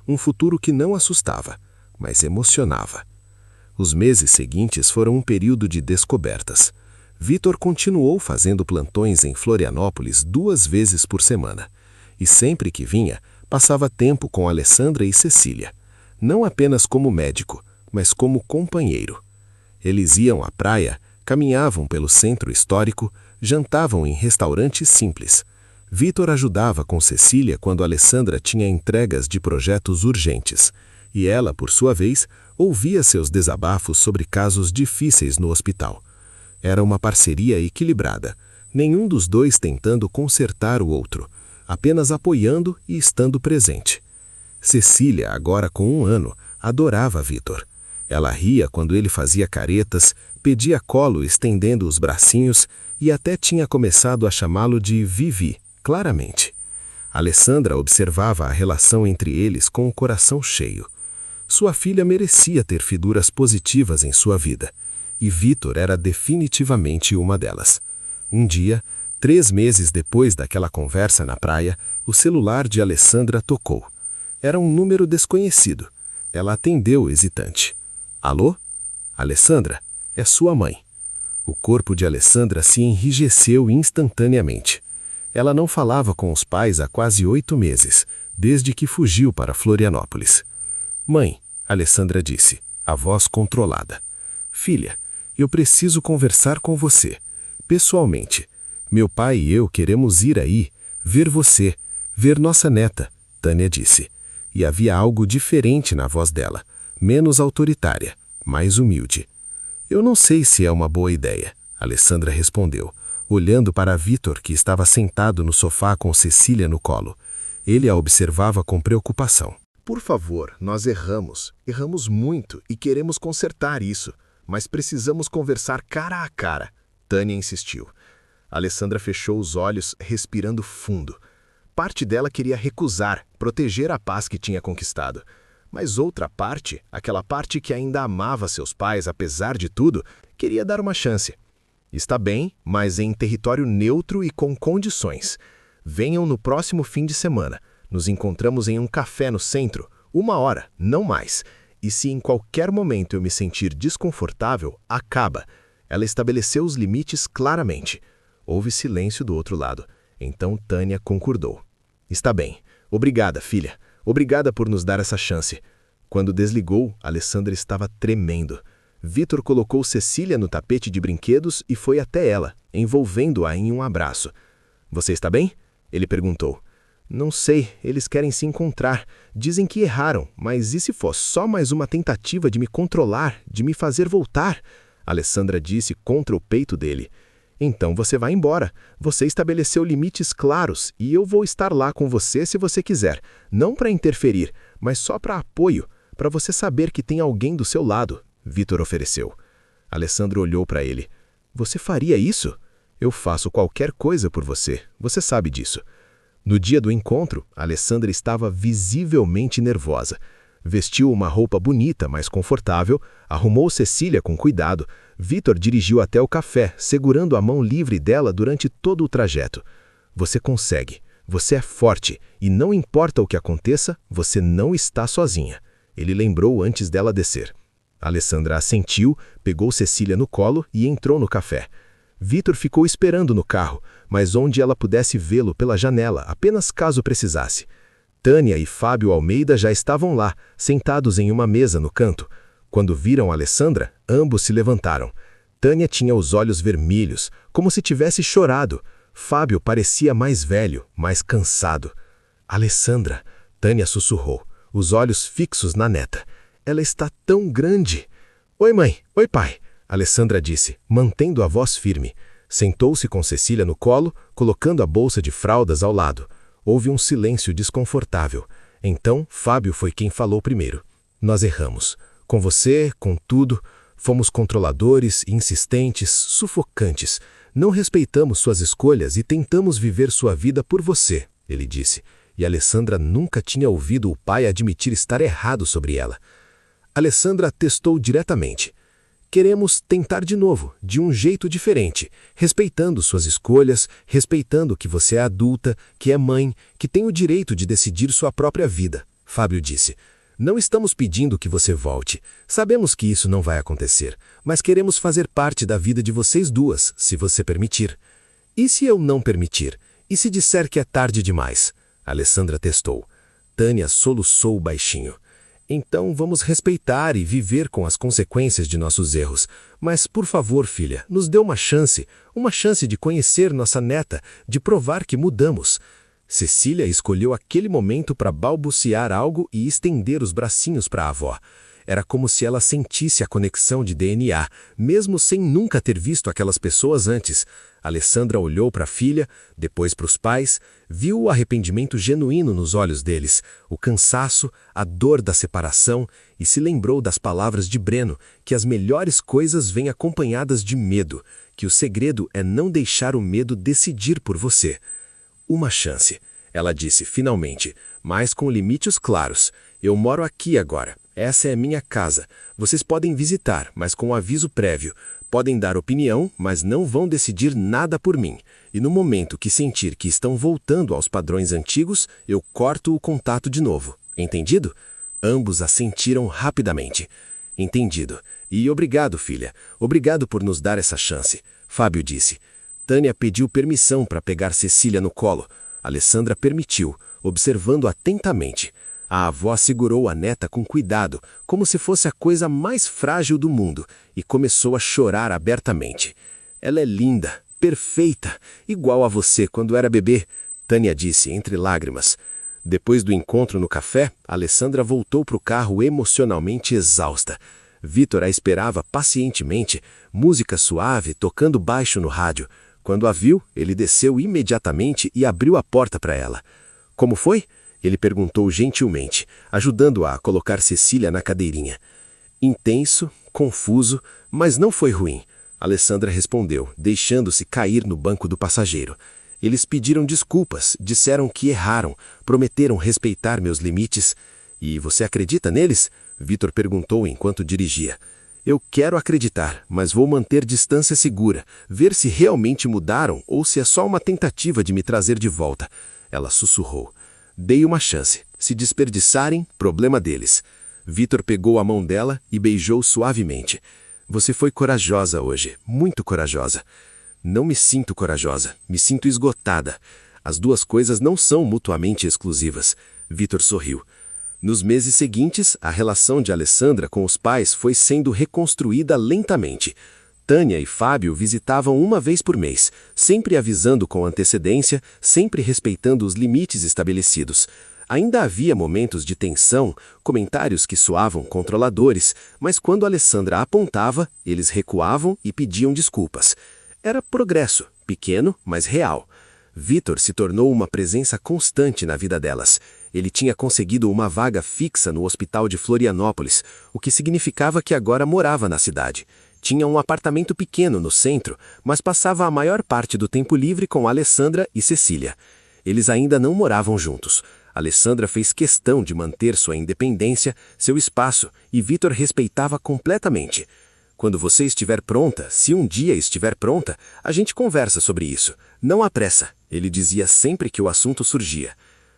Um futuro que não assustava, mas emocionava. Os meses seguintes foram um período de descobertas. Vitor continuou fazendo plantões em Florianópolis 2 vezes por semana. E sempre que vinha, passava tempo com Alessandra e Cecília. Não apenas como médico, mas como companheiro. Eles iam à praia, caminhavam pelo centro histórico, jantavam em restaurantes simples. Vitor ajudava com Cecília quando Alessandra tinha entregas de projetos urgentes, e ela, por sua vez, ouvia seus desabafos sobre casos difíceis no hospital. Era uma parceria equilibrada, nenhum dos dois tentando consertar o outro, apenas apoiando e estando presente. Cecília, agora com 1 ano, adorava Vitor. Ela ria quando ele fazia caretas, pedia colo estendendo os bracinhos e até tinha começado a chamá-lo de Vivi, claramente. Alessandra observava a relação entre eles com o coração cheio. Sua filha merecia ter figuras positivas em sua vida, e Vitor era definitivamente uma delas. Um dia, 3 meses depois daquela conversa na praia, o celular de Alessandra tocou. Era um número desconhecido. Ela atendeu hesitante. Alô? Alessandra, é sua mãe. O corpo de Alessandra se enrijeceu instantaneamente. Ela não falava com os pais há quase 8 meses, desde que fugiu para Florianópolis. Mãe, Alessandra disse, a voz controlada. Filha, eu preciso conversar com você, pessoalmente. Meu pai e eu queremos ir aí, ver você, ver nossa neta, Tânia disse. E havia algo diferente na voz dela, menos autoritária, mais humilde. Eu não sei se é uma boa ideia, Alessandra respondeu, olhando para Vitor, que estava sentado no sofá com Cecília no colo. Ele a observava com preocupação. Por favor, nós erramos muito e queremos consertar isso, mas precisamos conversar cara a cara, Tânia insistiu. Alessandra fechou os olhos, respirando fundo. Parte dela queria recusar, proteger a paz que tinha conquistado. Mas outra parte, aquela parte que ainda amava seus pais apesar de tudo, queria dar uma chance. Está bem, mas em território neutro e com condições. Venham no próximo fim de semana. Nos encontramos em um café no centro, 1 hora, não mais. E se em qualquer momento eu me sentir desconfortável, acaba. Ela estabeleceu os limites claramente. Houve silêncio do outro lado. Então Tânia concordou. Está bem. Obrigada, filha. Obrigada por nos dar essa chance. Quando desligou, Alessandra estava tremendo. Vitor colocou Cecília no tapete de brinquedos e foi até ela, envolvendo-a em um abraço. Você está bem? Ele perguntou. Não sei, eles querem se encontrar. Dizem que erraram, mas e se for só mais uma tentativa de me controlar, de me fazer voltar? Alessandra disse contra o peito dele. Então você vai embora. Você estabeleceu limites claros e eu vou estar lá com você se você quiser. Não para interferir, mas só para apoio, para você saber que tem alguém do seu lado, Vitor ofereceu. Alessandra olhou para ele. Você faria isso? Eu faço qualquer coisa por você, você sabe disso. No dia do encontro, Alessandra estava visivelmente nervosa. Vestiu uma roupa bonita, mas confortável, arrumou Cecília com cuidado. Vitor dirigiu até o café, segurando a mão livre dela durante todo o trajeto. Você consegue, você é forte, e não importa o que aconteça, você não está sozinha. Ele lembrou antes dela descer. Alessandra assentiu, pegou Cecília no colo e entrou no café. Vitor ficou esperando no carro, mas onde ela pudesse vê-lo pela janela, apenas caso precisasse. Tânia e Fábio Almeida já estavam lá, sentados em uma mesa no canto. Quando viram Alessandra, ambos se levantaram. Tânia tinha os olhos vermelhos, como se tivesse chorado. Fábio parecia mais velho, mais cansado. Alessandra, Tânia sussurrou, os olhos fixos na neta. Ela está tão grande. Oi, mãe. Oi, pai. Alessandra disse, mantendo a voz firme. Sentou-se com Cecília no colo, colocando a bolsa de fraldas ao lado. Houve um silêncio desconfortável. Então, Fábio foi quem falou primeiro. Nós erramos. Com você, com tudo. Fomos controladores, insistentes, sufocantes. Não respeitamos suas escolhas e tentamos viver sua vida por você, ele disse. E Alessandra nunca tinha ouvido o pai admitir estar errado sobre ela. Alessandra testou diretamente. Queremos tentar de novo, de um jeito diferente, respeitando suas escolhas, respeitando que você é adulta, que é mãe, que tem o direito de decidir sua própria vida, Fábio disse. Não estamos pedindo que você volte. Sabemos que isso não vai acontecer, mas queremos fazer parte da vida de vocês duas, se você permitir. E se eu não permitir? E se disser que é tarde demais? Alessandra testou. Tânia soluçou baixinho. Então vamos respeitar e viver com as consequências de nossos erros. Mas, por favor, filha, nos dê uma chance de conhecer nossa neta, de provar que mudamos. Cecília escolheu aquele momento para balbuciar algo e estender os bracinhos para a avó. Era como se ela sentisse a conexão de DNA, mesmo sem nunca ter visto aquelas pessoas antes. Alessandra olhou para a filha, depois para os pais, viu o arrependimento genuíno nos olhos deles, o cansaço, a dor da separação e se lembrou das palavras de Breno, que as melhores coisas vêm acompanhadas de medo, que o segredo é não deixar o medo decidir por você. Uma chance, ela disse finalmente, mas com limites claros. Eu moro aqui agora. essa é minha casa. Vocês podem visitar, mas com aviso prévio. Podem dar opinião, mas não vão decidir nada por mim. E no momento que sentir que estão voltando aos padrões antigos, eu corto o contato de novo. Entendido? Ambos assentiram rapidamente. Entendido. E obrigado, filha. Obrigado por nos dar essa chance. Fábio disse. Tânia pediu permissão para pegar Cecília no colo. Alessandra permitiu, observando atentamente. A avó segurou a neta com cuidado, como se fosse a coisa mais frágil do mundo, e começou a chorar abertamente. Ela é linda, perfeita, igual a você quando era bebê, Tânia disse entre lágrimas. Depois do encontro no café, Alessandra voltou para o carro emocionalmente exausta. Vitor a esperava pacientemente, música suave tocando baixo no rádio. Quando a viu, ele desceu imediatamente e abriu a porta para ela. Como foi? Ele perguntou gentilmente, ajudando-a a colocar Cecília na cadeirinha. Intenso, confuso, mas não foi ruim. Alessandra respondeu, deixando-se cair no banco do passageiro. Eles pediram desculpas, disseram que erraram, prometeram respeitar meus limites. E você acredita neles? Vitor perguntou enquanto dirigia. Eu quero acreditar, mas vou manter distância segura, ver se realmente mudaram ou se é só uma tentativa de me trazer de volta. Ela sussurrou. Dei uma chance. Se desperdiçarem, problema deles. Vitor pegou a mão dela e beijou suavemente. Você foi corajosa hoje, muito corajosa. Não me sinto corajosa, me sinto esgotada. As duas coisas não são mutuamente exclusivas. Vitor sorriu. Nos meses seguintes, a relação de Alessandra com os pais foi sendo reconstruída lentamente. Tânia e Fábio visitavam uma vez por mês, sempre avisando com antecedência, sempre respeitando os limites estabelecidos. Ainda havia momentos de tensão, comentários que soavam controladores, mas quando Alessandra apontava, eles recuavam e pediam desculpas. Era progresso, pequeno, mas real. Vitor se tornou uma presença constante na vida delas. Ele tinha conseguido uma vaga fixa no hospital de Florianópolis, o que significava que agora morava na cidade. Tinha um apartamento pequeno no centro, mas passava a maior parte do tempo livre com Alessandra e Cecília. Eles ainda não moravam juntos. Alessandra fez questão de manter sua independência, seu espaço, e Vitor respeitava completamente. Quando você estiver pronta, se um dia estiver pronta, a gente conversa sobre isso. Não há pressa, ele dizia sempre que o assunto surgia.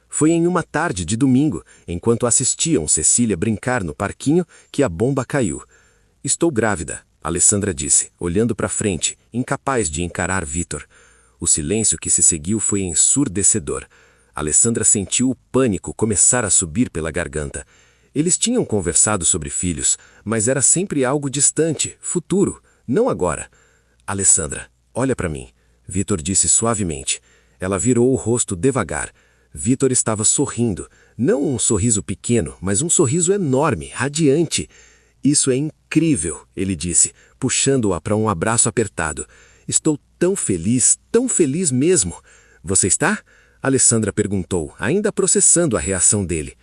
Foi em uma tarde de domingo, enquanto assistiam Cecília brincar no parquinho, que a bomba caiu. Estou grávida, Alessandra disse, olhando para frente, incapaz de encarar Vitor. O silêncio que se seguiu foi ensurdecedor. Alessandra sentiu o pânico começar a subir pela garganta. Eles tinham conversado sobre filhos, mas era sempre algo distante, futuro, não agora. Alessandra, olha para mim, Vitor disse suavemente. Ela virou o rosto devagar. Vitor estava sorrindo, não um sorriso pequeno, mas um sorriso enorme, radiante. Isso é incrível, ele disse, puxando-a para um abraço apertado. Estou tão feliz mesmo. Você está? Alessandra perguntou, ainda processando a reação dele.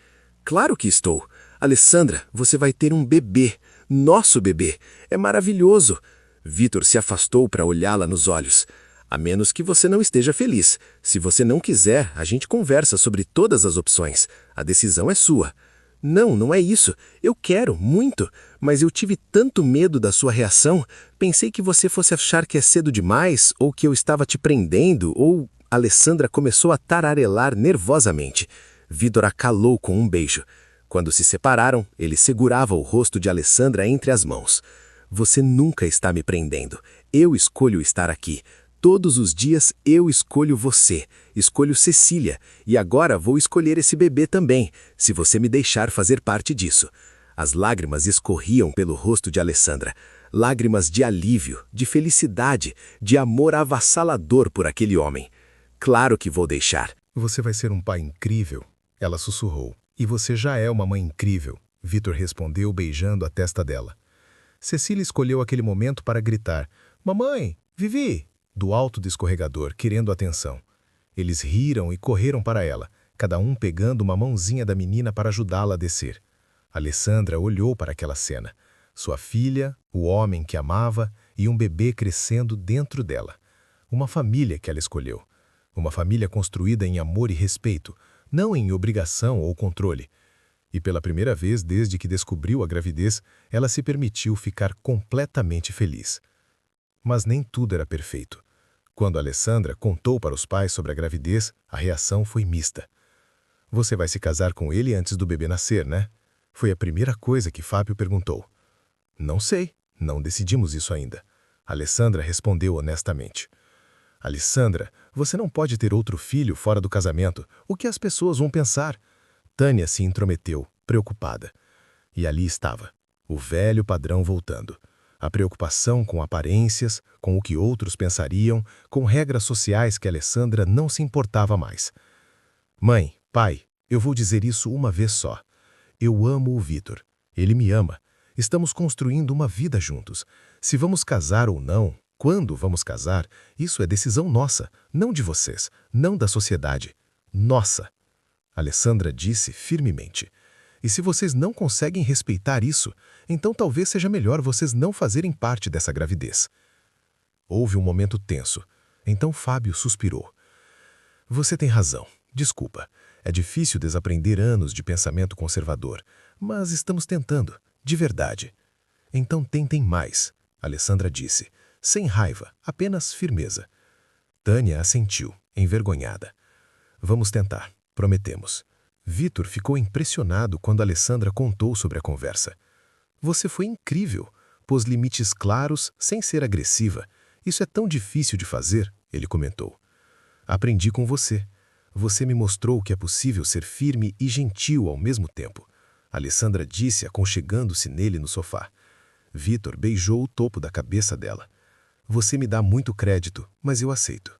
Claro que estou. Alessandra, você vai ter um bebê. Nosso bebê. É maravilhoso. Vitor se afastou para olhá-la nos olhos. A menos que você não esteja feliz. Se você não quiser, a gente conversa sobre todas as opções. A decisão é sua. Não, não é isso. Eu quero, muito. Mas eu tive tanto medo da sua reação. Pensei que você fosse achar que é cedo demais, ou que eu estava te prendendo, ou... Alessandra começou a tararelar nervosamente. Vitor a calou com um beijo. Quando se separaram, ele segurava o rosto de Alessandra entre as mãos. Você nunca está me prendendo. Eu escolho estar aqui. Todos os dias eu escolho você. Escolho Cecília. E agora vou escolher esse bebê também, se você me deixar fazer parte disso. As lágrimas escorriam pelo rosto de Alessandra. Lágrimas de alívio, de felicidade, de amor avassalador por aquele homem. Claro que vou deixar. Você vai ser um pai incrível, ela sussurrou. E você já é uma mãe incrível, Vitor respondeu beijando a testa dela. Cecília escolheu aquele momento para gritar, Mamãe, Vivi, do alto do escorregador, querendo atenção. Eles riram e correram para ela, cada um pegando uma mãozinha da menina para ajudá-la a descer. Alessandra olhou para aquela cena. Sua filha, o homem que amava e um bebê crescendo dentro dela. Uma família que ela escolheu. Uma família construída em amor e respeito, não em obrigação ou controle. E pela primeira vez desde que descobriu a gravidez, ela se permitiu ficar completamente feliz. Mas nem tudo era perfeito. Quando Alessandra contou para os pais sobre a gravidez, a reação foi mista. Você vai se casar com ele antes do bebê nascer, né? Foi a primeira coisa que Fábio perguntou. Não sei, não decidimos isso ainda. Alessandra respondeu honestamente. Alessandra, você não pode ter outro filho fora do casamento. O que as pessoas vão pensar? Tânia se intrometeu, preocupada. E ali estava, o velho padrão voltando. A preocupação com aparências, com o que outros pensariam, com regras sociais que Alessandra não se importava mais. Mãe, pai, eu vou dizer isso uma vez só. Eu amo o Vitor. Ele me ama. Estamos construindo uma vida juntos. Se vamos casar ou não, quando vamos casar, isso é decisão nossa, não de vocês, não da sociedade. Nossa! Alessandra disse firmemente. E se vocês não conseguem respeitar isso, então talvez seja melhor vocês não fazerem parte dessa gravidez. Houve um momento tenso. Então Fábio suspirou. Você tem razão. Desculpa. É difícil desaprender anos de pensamento conservador, mas estamos tentando, de verdade. Então tentem mais, Alessandra disse, sem raiva, apenas firmeza. Tânia assentiu, envergonhada. Vamos tentar, prometemos. Vitor ficou impressionado quando Alessandra contou sobre a conversa. Você foi incrível, pôs limites claros sem ser agressiva. Isso é tão difícil de fazer, ele comentou. Aprendi com você. Você me mostrou que é possível ser firme e gentil ao mesmo tempo. Alessandra disse, aconchegando-se nele no sofá. Vitor beijou o topo da cabeça dela. Você me dá muito crédito, mas eu aceito.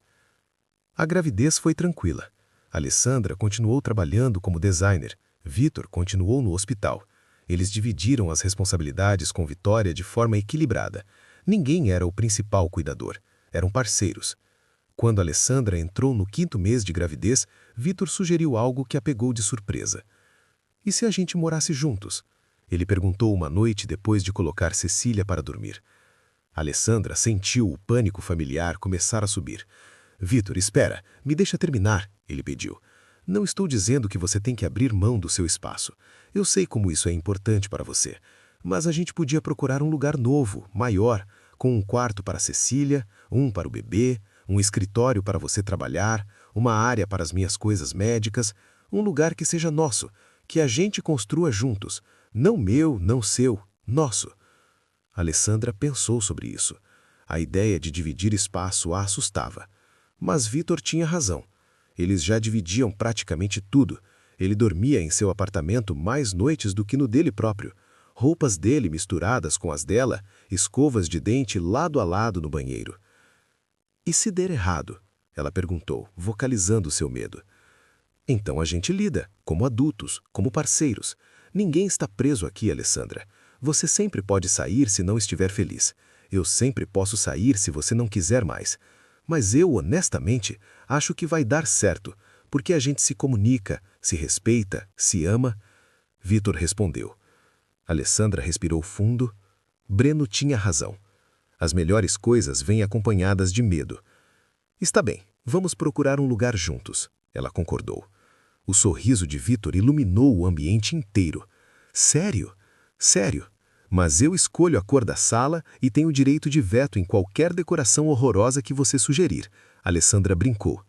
A gravidez foi tranquila. Alessandra continuou trabalhando como designer. Vitor continuou no hospital. Eles dividiram as responsabilidades com Vitória de forma equilibrada. Ninguém era o principal cuidador. Eram parceiros. Quando Alessandra entrou no 5º mês de gravidez, Vitor sugeriu algo que a pegou de surpresa. E se a gente morasse juntos? Ele perguntou uma noite depois de colocar Cecília para dormir. Alessandra sentiu o pânico familiar começar a subir. Vitor, espera, me deixa terminar, ele pediu. Não estou dizendo que você tem que abrir mão do seu espaço. Eu sei como isso é importante para você. Mas a gente podia procurar um lugar novo, maior, com um quarto para Cecília, um para o bebê, um escritório para você trabalhar, uma área para as minhas coisas médicas, um lugar que seja nosso, que a gente construa juntos, não meu, não seu, nosso. Alessandra pensou sobre isso. A ideia de dividir espaço a assustava. Mas Vitor tinha razão. Eles já dividiam praticamente tudo. Ele dormia em seu apartamento mais noites do que no dele próprio. Roupas dele misturadas com as dela, escovas de dente lado a lado no banheiro. E se der errado? Ela perguntou, vocalizando seu medo. Então a gente lida, como adultos, como parceiros. Ninguém está preso aqui, Alessandra. Você sempre pode sair se não estiver feliz. Eu sempre posso sair se você não quiser mais. Mas eu, honestamente, acho que vai dar certo, porque a gente se comunica, se respeita, se ama. Vitor respondeu. Alessandra respirou fundo. Breno tinha razão. As melhores coisas vêm acompanhadas de medo. Está bem, vamos procurar um lugar juntos, ela concordou. O sorriso de Vitor iluminou o ambiente inteiro. Sério? Sério? Mas eu escolho a cor da sala e tenho direito de veto em qualquer decoração horrorosa que você sugerir. Alessandra brincou.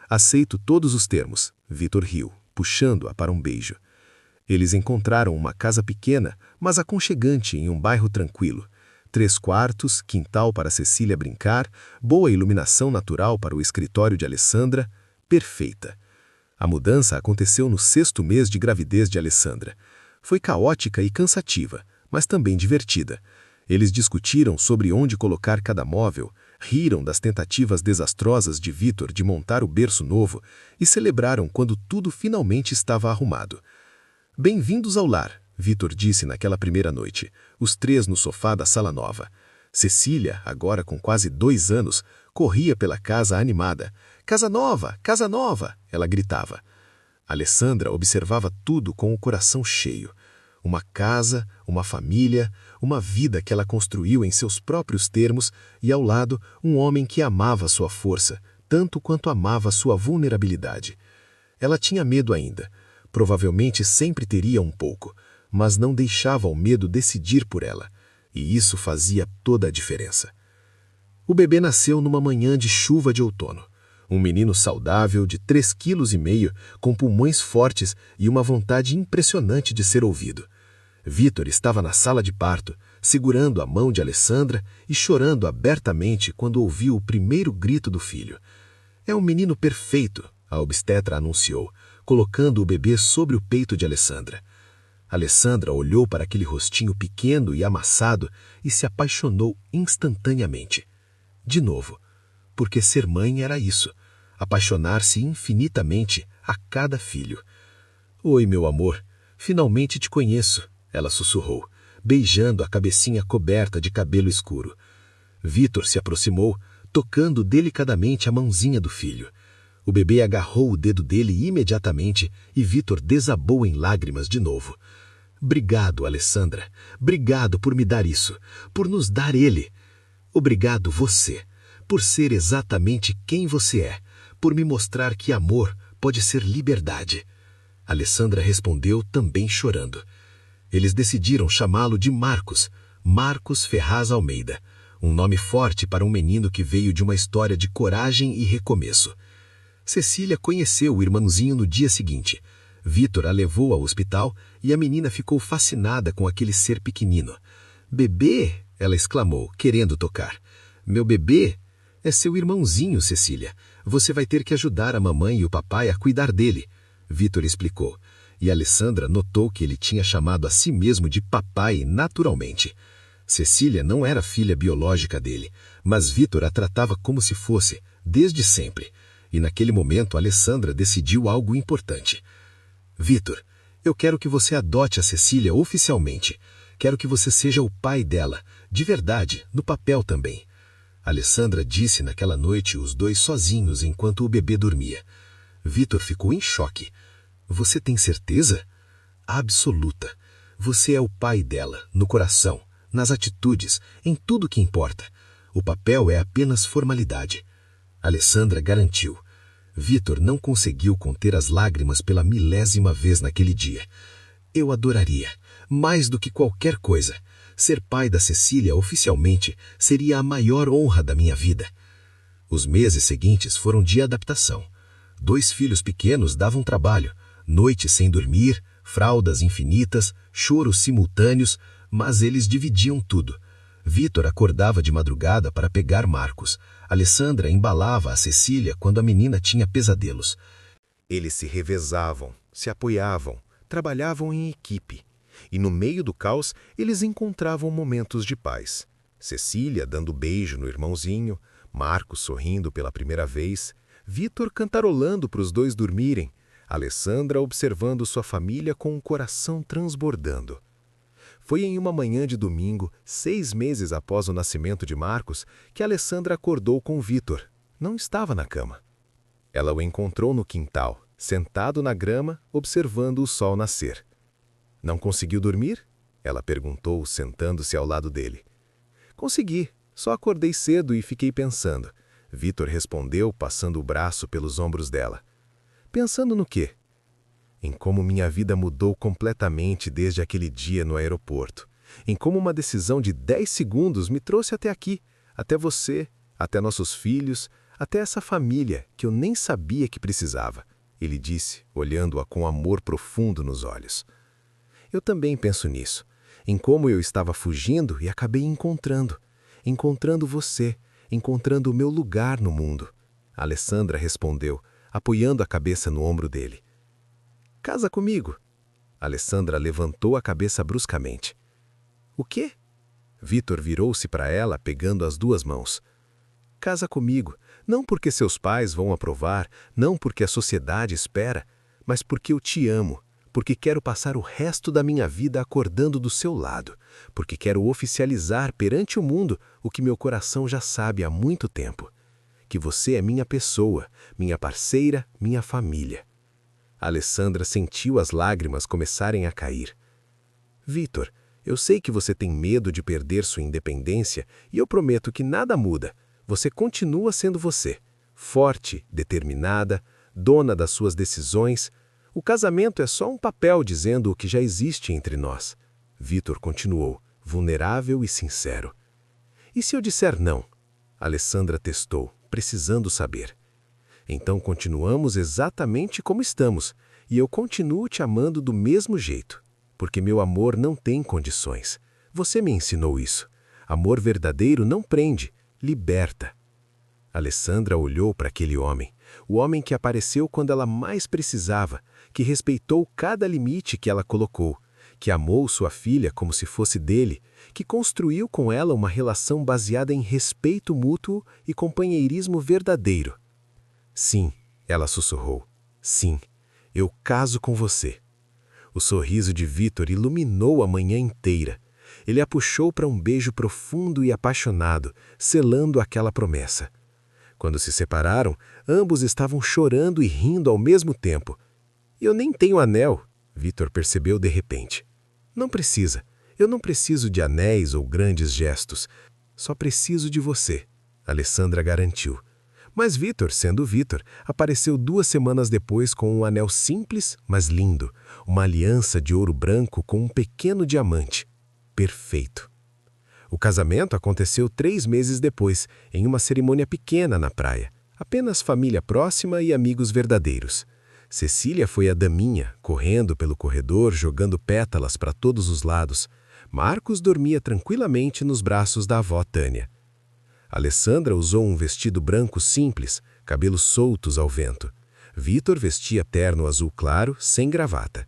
Aceito todos os termos. Vitor riu, puxando-a para um beijo. Eles encontraram uma casa pequena, mas aconchegante em um bairro tranquilo. 3 quartos, quintal para Cecília brincar, boa iluminação natural para o escritório de Alessandra, perfeita. A mudança aconteceu no 6º mês de gravidez de Alessandra. Foi caótica e cansativa, mas também divertida. Eles discutiram sobre onde colocar cada móvel, riram das tentativas desastrosas de Vitor de montar o berço novo e celebraram quando tudo finalmente estava arrumado. Bem-vindos ao lar, Vitor disse naquela primeira noite, os 3 no sofá da sala nova. Cecília, agora com quase 2 anos, corria pela casa animada. Casa nova! Ela gritava. Alessandra observava tudo com o coração cheio. Uma casa, uma família, uma vida que ela construiu em seus próprios termos e, ao lado, um homem que amava sua força, tanto quanto amava sua vulnerabilidade. Ela tinha medo ainda. Provavelmente sempre teria um pouco, mas não deixava o medo decidir por ela, e isso fazia toda a diferença. O bebê nasceu numa manhã de chuva de outono. Um menino saudável de 3,5 kg, com pulmões fortes e uma vontade impressionante de ser ouvido. Vitor estava na sala de parto, segurando a mão de Alessandra e chorando abertamente quando ouviu o primeiro grito do filho. É um menino perfeito, a obstetra anunciou, colocando o bebê sobre o peito de Alessandra. Alessandra olhou para aquele rostinho pequeno e amassado e se apaixonou instantaneamente. De novo, porque ser mãe era isso, apaixonar-se infinitamente a cada filho. Oi, meu amor, finalmente te conheço, ela sussurrou, beijando a cabecinha coberta de cabelo escuro. Vitor se aproximou, tocando delicadamente a mãozinha do filho. O bebê agarrou o dedo dele imediatamente e Vitor desabou em lágrimas de novo. Obrigado, Alessandra. Obrigado por me dar isso, por nos dar ele. Obrigado você, por ser exatamente quem você é, por me mostrar que amor pode ser liberdade. Alessandra respondeu também chorando. Eles decidiram chamá-lo de Marcos, Marcos Ferraz Almeida, um nome forte para um menino que veio de uma história de coragem e recomeço. Cecília conheceu o irmãozinho no dia seguinte. Vitor a levou ao hospital e a menina ficou fascinada com aquele ser pequenino. Bebê, ela exclamou, querendo tocar. Meu bebê é seu irmãozinho, Cecília. Você vai ter que ajudar a mamãe e o papai a cuidar dele, Vitor explicou. E Alessandra notou que ele tinha chamado a si mesmo de papai naturalmente. Cecília não era filha biológica dele, mas Vitor a tratava como se fosse, desde sempre. E naquele momento Alessandra decidiu algo importante. Vitor, eu quero que você adote a Cecília oficialmente. Quero que você seja o pai dela, de verdade, no papel também. Alessandra disse naquela noite os dois sozinhos enquanto o bebê dormia. Vitor ficou em choque. Você tem certeza? Absoluta. Você é o pai dela, no coração, nas atitudes, em tudo que importa. O papel é apenas formalidade. Alessandra garantiu. Vitor não conseguiu conter as lágrimas pela 1000ª vez naquele dia. Eu adoraria, mais do que qualquer coisa, ser pai da Cecília oficialmente seria a maior honra da minha vida. Os meses seguintes foram de adaptação. 2 filhos pequenos davam trabalho, noites sem dormir, fraldas infinitas, choros simultâneos, mas eles dividiam tudo. Vitor acordava de madrugada para pegar Marcos. Alessandra embalava a Cecília quando a menina tinha pesadelos. Eles se revezavam, se apoiavam, trabalhavam em equipe. E no meio do caos, eles encontravam momentos de paz. Cecília dando beijo no irmãozinho, Marcos sorrindo pela primeira vez, Vitor cantarolando para os dois dormirem, Alessandra observando sua família com o coração transbordando. Foi em uma manhã de domingo, 6 meses após o nascimento de Marcos, que Alessandra acordou com Vitor. Não estava na cama. Ela o encontrou no quintal, sentado na grama, observando o sol nascer. Não conseguiu dormir? Ela perguntou, sentando-se ao lado dele. Consegui, só acordei cedo e fiquei pensando. Vitor respondeu, passando o braço pelos ombros dela. Pensando no quê? Em como minha vida mudou completamente desde aquele dia no aeroporto. Em como uma decisão de 10 segundos me trouxe até aqui, até você, até nossos filhos, até essa família que eu nem sabia que precisava. Ele disse, olhando-a com amor profundo nos olhos. Eu também penso nisso, em como eu estava fugindo e acabei encontrando você, encontrando o meu lugar no mundo. Alessandra respondeu, apoiando a cabeça no ombro dele. Casa comigo. Alessandra levantou a cabeça bruscamente. O quê? Vitor virou-se para ela, pegando as 2 mãos. Casa comigo, não porque seus pais vão aprovar, não porque a sociedade espera, mas porque eu te amo, porque quero passar o resto da minha vida acordando do seu lado, porque quero oficializar perante o mundo o que meu coração já sabe há muito tempo. Que você é minha pessoa, minha parceira, minha família. Alessandra sentiu as lágrimas começarem a cair. Vitor, eu sei que você tem medo de perder sua independência e eu prometo que nada muda. Você continua sendo você, forte, determinada, dona das suas decisões. O casamento é só um papel dizendo o que já existe entre nós. Vitor continuou, vulnerável e sincero. E se eu disser não? Alessandra testou, precisando saber. Então continuamos exatamente como estamos, e eu continuo te amando do mesmo jeito, porque meu amor não tem condições. Você me ensinou isso. Amor verdadeiro não prende, liberta. Alessandra olhou para aquele homem, o homem que apareceu quando ela mais precisava, que respeitou cada limite que ela colocou, que amou sua filha como se fosse dele, que construiu com ela uma relação baseada em respeito mútuo e companheirismo verdadeiro. Sim, ela sussurrou. Sim, eu caso com você. O sorriso de Vitor iluminou a manhã inteira. Ele a puxou para um beijo profundo e apaixonado, selando aquela promessa. Quando se separaram, ambos estavam chorando e rindo ao mesmo tempo. Eu nem tenho anel, Vitor percebeu de repente. Não precisa. Eu não preciso de anéis ou grandes gestos. Só preciso de você, Alessandra garantiu. Mas Vitor, sendo Vitor, apareceu 2 semanas depois com um anel simples, mas lindo, uma aliança de ouro branco com um pequeno diamante. Perfeito. O casamento aconteceu 3 meses depois, em uma cerimônia pequena na praia. Apenas família próxima e amigos verdadeiros. Cecília foi a daminha, correndo pelo corredor, jogando pétalas para todos os lados. Marcos dormia tranquilamente nos braços da avó Tânia. Alessandra usou um vestido branco simples, cabelos soltos ao vento. Vitor vestia terno azul claro, sem gravata.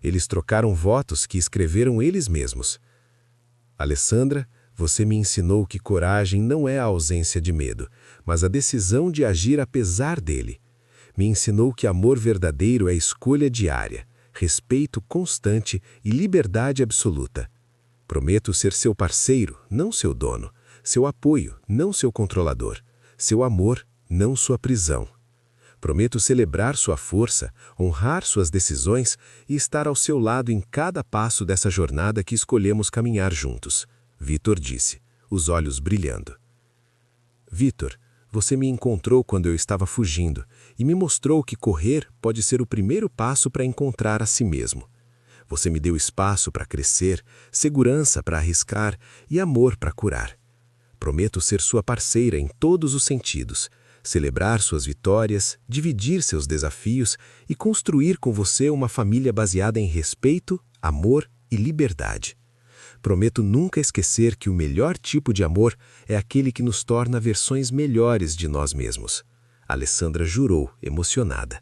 Eles trocaram votos que escreveram eles mesmos. Alessandra, você me ensinou que coragem não é a ausência de medo, mas a decisão de agir apesar dele. Me ensinou que amor verdadeiro é escolha diária, respeito constante e liberdade absoluta. Prometo ser seu parceiro, não seu dono. Seu apoio, não seu controlador. Seu amor, não sua prisão. Prometo celebrar sua força, honrar suas decisões e estar ao seu lado em cada passo dessa jornada que escolhemos caminhar juntos, Vitor disse, os olhos brilhando. Vitor, você me encontrou quando eu estava fugindo e me mostrou que correr pode ser o primeiro passo para encontrar a si mesmo. Você me deu espaço para crescer, segurança para arriscar e amor para curar. Prometo ser sua parceira em todos os sentidos, celebrar suas vitórias, dividir seus desafios e construir com você uma família baseada em respeito, amor e liberdade. Prometo nunca esquecer que o melhor tipo de amor é aquele que nos torna versões melhores de nós mesmos. Alessandra jurou, emocionada.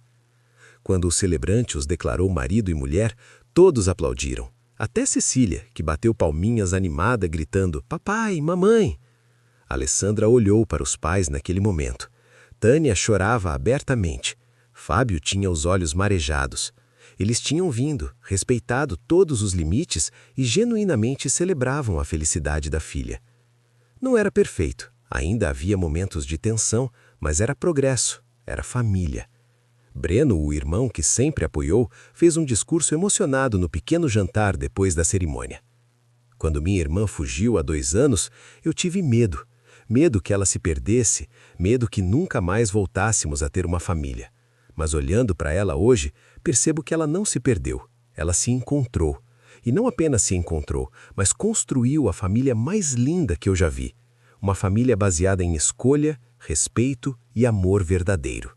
Quando o celebrante os declarou marido e mulher, todos aplaudiram. Até Cecília, que bateu palminhas animada, gritando, papai, mamãe. Alessandra olhou para os pais naquele momento. Tânia chorava abertamente. Fábio tinha os olhos marejados. Eles tinham vindo, respeitado todos os limites e genuinamente celebravam a felicidade da filha. Não era perfeito, ainda havia momentos de tensão, mas era progresso, era família. Breno, o irmão que sempre apoiou, fez um discurso emocionado no pequeno jantar depois da cerimônia. Quando minha irmã fugiu há 2 anos, eu tive medo. Medo que ela se perdesse, medo que nunca mais voltássemos a ter uma família. Mas olhando para ela hoje, percebo que ela não se perdeu, ela se encontrou. E não apenas se encontrou, mas construiu a família mais linda que eu já vi. Uma família baseada em escolha, respeito e amor verdadeiro.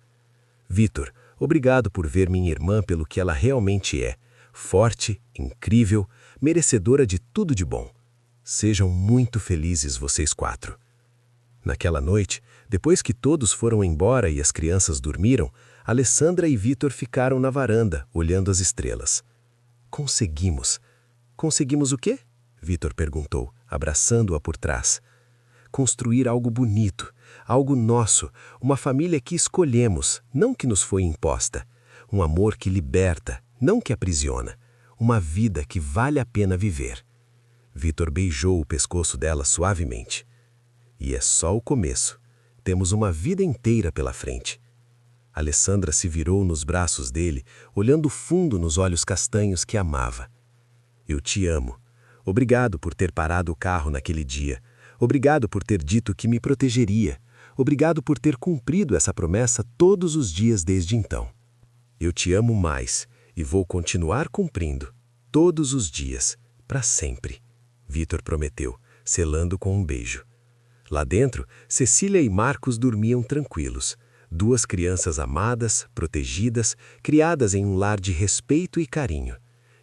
Vitor, obrigado por ver minha irmã pelo que ela realmente é. Forte, incrível, merecedora de tudo de bom. Sejam muito felizes vocês 4. Naquela noite, depois que todos foram embora e as crianças dormiram, Alessandra e Vitor ficaram na varanda, olhando as estrelas. Conseguimos. Conseguimos o quê? Vitor perguntou, abraçando-a por trás. Construir algo bonito, algo nosso, uma família que escolhemos, não que nos foi imposta. Um amor que liberta, não que aprisiona. Uma vida que vale a pena viver. Vitor beijou o pescoço dela suavemente. E é só o começo. Temos uma vida inteira pela frente. Alessandra se virou nos braços dele, olhando fundo nos olhos castanhos que amava. Eu te amo. Obrigado por ter parado o carro naquele dia. Obrigado por ter dito que me protegeria. Obrigado por ter cumprido essa promessa todos os dias desde então. Eu te amo mais. e vou continuar cumprindo, todos os dias, para sempre. Vitor prometeu, selando com um beijo. Lá dentro, Cecília e Marcos dormiam tranquilos. Duas crianças amadas, protegidas, criadas em um lar de respeito e carinho.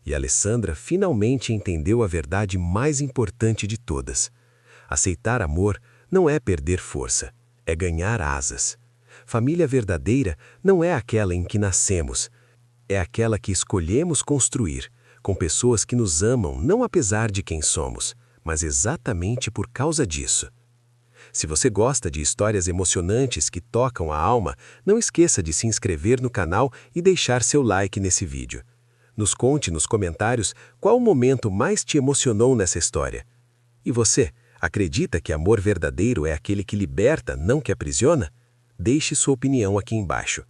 E Alessandra finalmente entendeu a verdade mais importante de todas. Aceitar amor não é perder força, é ganhar asas. Família verdadeira não é aquela em que nascemos, é aquela que escolhemos construir, com pessoas que nos amam não apesar de quem somos, mas exatamente por causa disso. Se você gosta de histórias emocionantes que tocam a alma, não esqueça de se inscrever no canal e deixar seu like nesse vídeo. Nos conte nos comentários qual o momento mais te emocionou nessa história. E você, acredita que amor verdadeiro é aquele que liberta, não que aprisiona? Deixe sua opinião aqui embaixo.